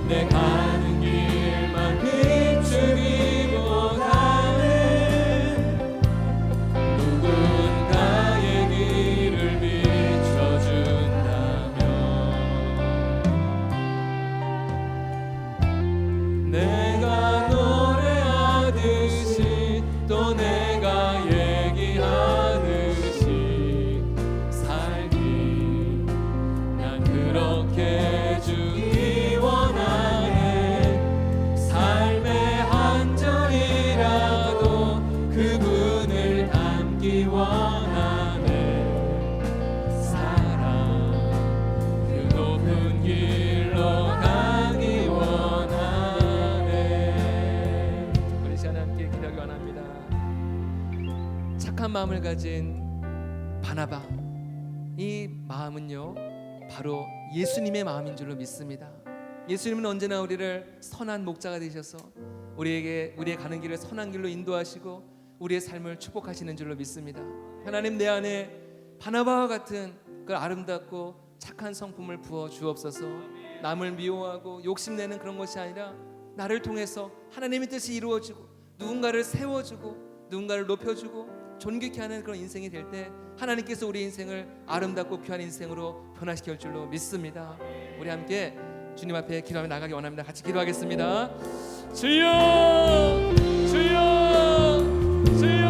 내 가는 길만 비추기보다는 누군가의 길을 비춰준다면 내가 노래하듯이 또 내가 얘기하듯이 살기, 난 그렇게 주기 원하네. 삶의 한 절이라도 그분을 담기 원하네. 사랑 그 높은 길로 가기 원하네. 우리 시간 함께 기도하기 원합니다. 착한 마음을 가진 바나바, 이 마음은요 바로 예수님의 마음인 줄로 믿습니다. 예수님은 언제나 우리를 선한 목자가 되셔서 우리의 가는 길을 선한 길로 인도하시고 우리의 삶을 축복하시는 줄로 믿습니다. 하나님, 내 안에 바나바와 같은 그 아름답고 착한 성품을 부어 주옵소서. 남을 미워하고 욕심내는 그런 것이 아니라 나를 통해서 하나님의 뜻이 이루어지고 누군가를 세워주고 누군가를 높여주고 존귀케 하는 그런 인생이 될 때 하나님께서 우리 인생을 아름답고 귀한 인생으로 변화시킬 줄로 믿습니다. 우리 함께 주님 앞에 기도하며 나가기 원합니다. 같이 기도하겠습니다. 주여, 주여, 주여.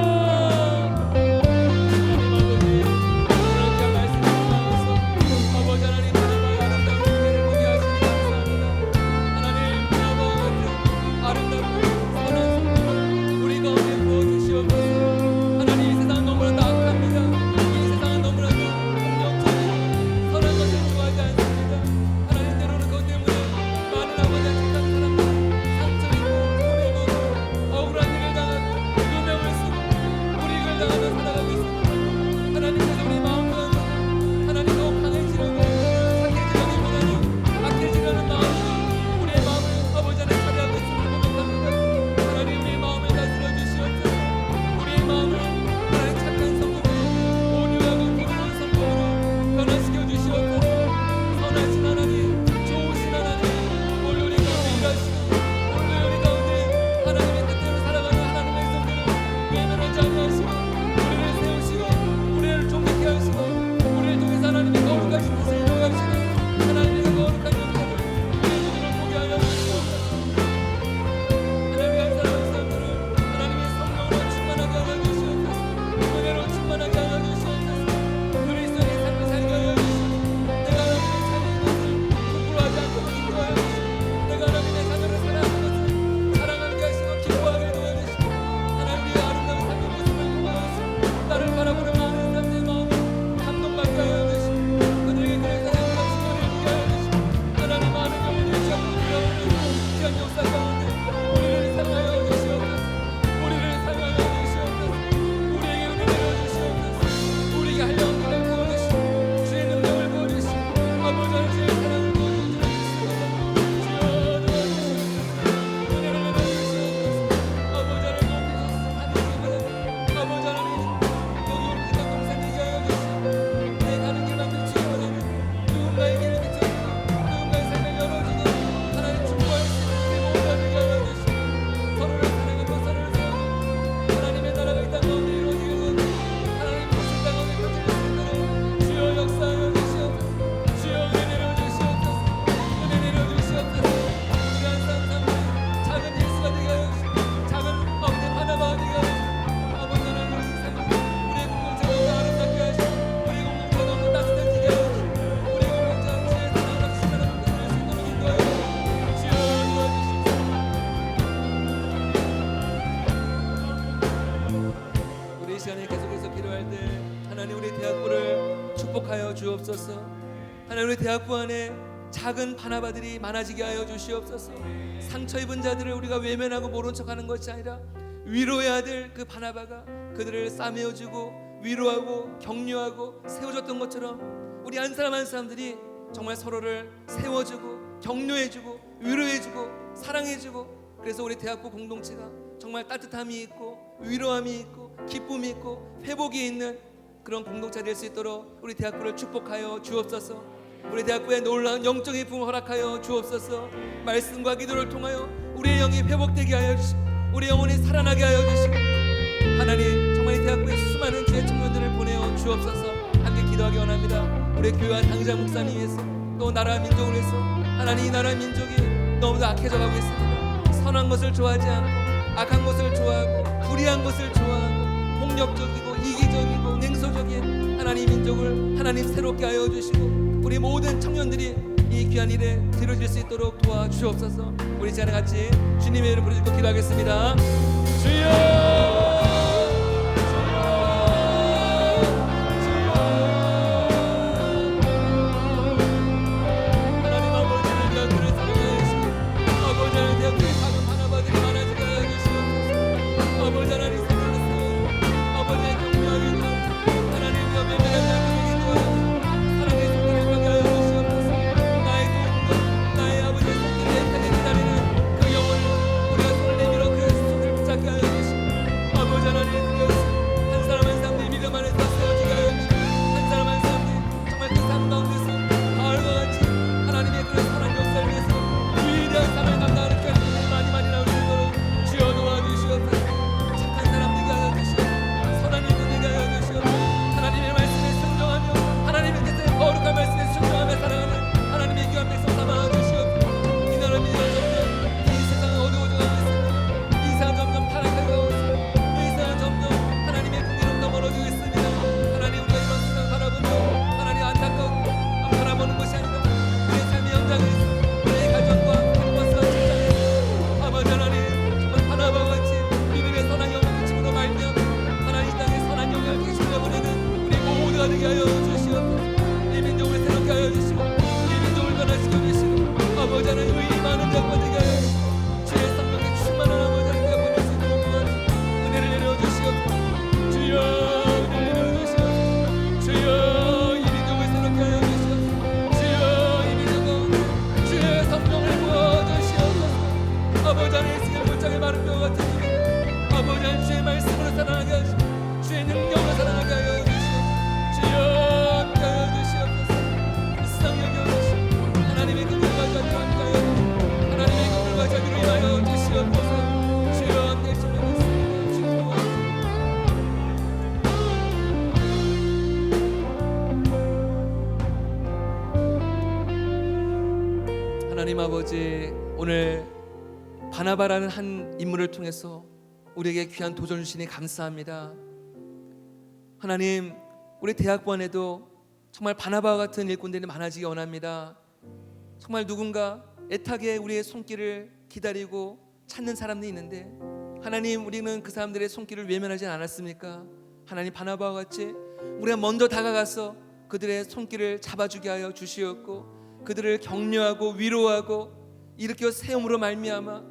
하나님, 우리 대학부 안에 작은 바나바들이 많아지게 하여 주시옵소서. 상처 입은 자들을 우리가 외면하고 모른 척하는 것이 아니라 위로해야 될 그 바나바가 그들을 싸매어주고 위로하고 격려하고 세워줬던 것처럼 우리 한 사람 한 사람들이 정말 서로를 세워주고 격려해주고 위로해주고 사랑해주고, 그래서 우리 대학부 공동체가 정말 따뜻함이 있고 위로함이 있고 기쁨이 있고 회복이 있는 그런 공동체가 될 수 있도록 우리 대학부를 축복하여 주옵소서. 우리 대학부에 놀라운 영적인 부흥을 허락하여 주옵소서. 말씀과 기도를 통하여 우리의 영이 회복되게 하여 주시고 우리 영혼이 살아나게 하여 주시고, 하나님 정말 이 대학부에 수많은 주의 청년들을 보내어 주옵소서. 함께 기도하기 원합니다. 우리 교회와 당장 목사님 위해서, 또 나라 민족을 위해서. 하나님, 이 나라 민족이 너무도 악해져 가고 있습니다. 선한 것을 좋아하지 않고 악한 것을 좋아하고 불의한 것을 좋아하고 폭력적이고 이기적이고 냉소적인 하나님 민족을 하나님 새롭게 하여 주시고, 우리 모든 청년들이 이 귀한 일에 드려질 수 있도록 도와주옵소서. 우리 시간에 같이 주님의 이름 부르짖고 기도하겠습니다. 주여! 하나님 아버지, 오늘 바나바라는 한 인물을 통해서 우리에게 귀한 도전 주시니 감사합니다. 하나님, 우리 대학부 안에도 정말 바나바와 같은 일꾼들이 많아지기 원합니다. 정말 누군가 애타게 우리의 손길을 기다리고 찾는 사람들이 있는데, 하나님, 우리는 그 사람들의 손길을 외면하지 않았습니까? 하나님, 바나바와 같이 우리가 먼저 다가가서 그들의 손길을 잡아주게 하여 주시었고, 그들을 격려하고 위로하고 일으켜 세움으로 말미암아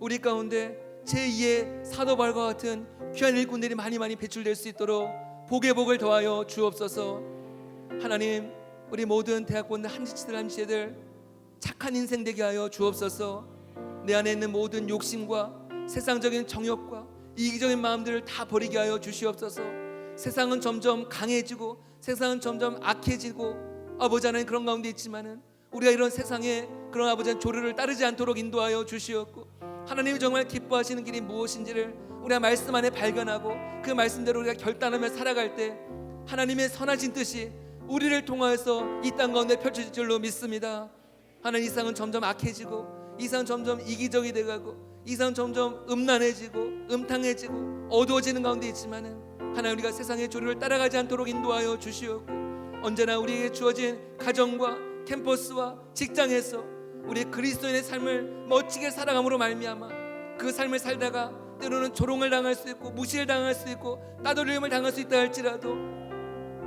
우리 가운데 제2의 사도 바울과 같은 귀한 일꾼들이 많이 배출될 수 있도록 복의 복을 더하여 주옵소서. 하나님, 우리 모든 대학원들 한지치들 한지체들 착한 인생 되게 하여 주옵소서. 내 안에 있는 모든 욕심과 세상적인 정욕과 이기적인 마음들을 다 버리게 하여 주시옵소서. 세상은 점점 강해지고 세상은 점점 악해지고 아버지 하나님, 그런 가운데 있지만은 우리가 이런 세상에 그런 아버지의 조류를 따르지 않도록 인도하여 주시옵고, 하나님이 정말 기뻐하시는 길이 무엇인지를 우리가 말씀 안에 발견하고 그 말씀대로 우리가 결단하며 살아갈 때 하나님의 선하신 뜻이 우리를 통하여서 이 땅 가운데 펼쳐질 줄로 믿습니다. 하나님, 이 세상은 점점 악해지고 이 세상은 점점 이기적이 돼가고 이 세상은 점점 음란해지고 음탕해지고 어두워지는 가운데 있지만은 하나님, 우리가 세상의 조류를 따라가지 않도록 인도하여 주시옵고, 언제나 우리에게 주어진 가정과 캠퍼스와 직장에서 우리 그리스도인의 삶을 멋지게 살아감으로 말미암아 그 삶을 살다가 때로는 조롱을 당할 수 있고 무시를 당할 수 있고 따돌림을 당할 수 있다 할지라도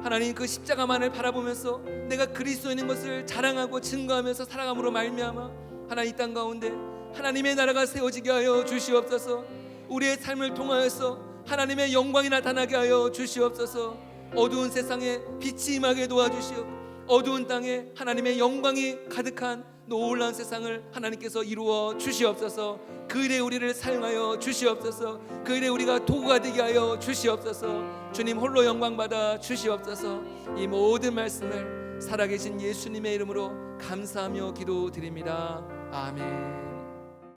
하나님 그 십자가만을 바라보면서 내가 그리스도인인 것을 자랑하고 증거하면서 살아감으로 말미암아 하나님 이 땅 가운데 하나님의 나라가 세워지게 하여 주시옵소서. 우리의 삶을 통하여서 하나님의 영광이 나타나게 하여 주시옵소서. 어두운 세상에 빛이 임하게 도와주시옵. 어두운 땅에 하나님의 영광이 가득한 놀라운 세상을 하나님께서 이루어 주시옵소서. 그 일에 우리를 사용하여 주시옵소서. 그 일에 우리가 도구가 되게 하여 주시옵소서. 주님 홀로 영광 받아 주시옵소서. 이 모든 말씀을 살아계신 예수님의 이름으로 감사하며 기도드립니다. 아멘.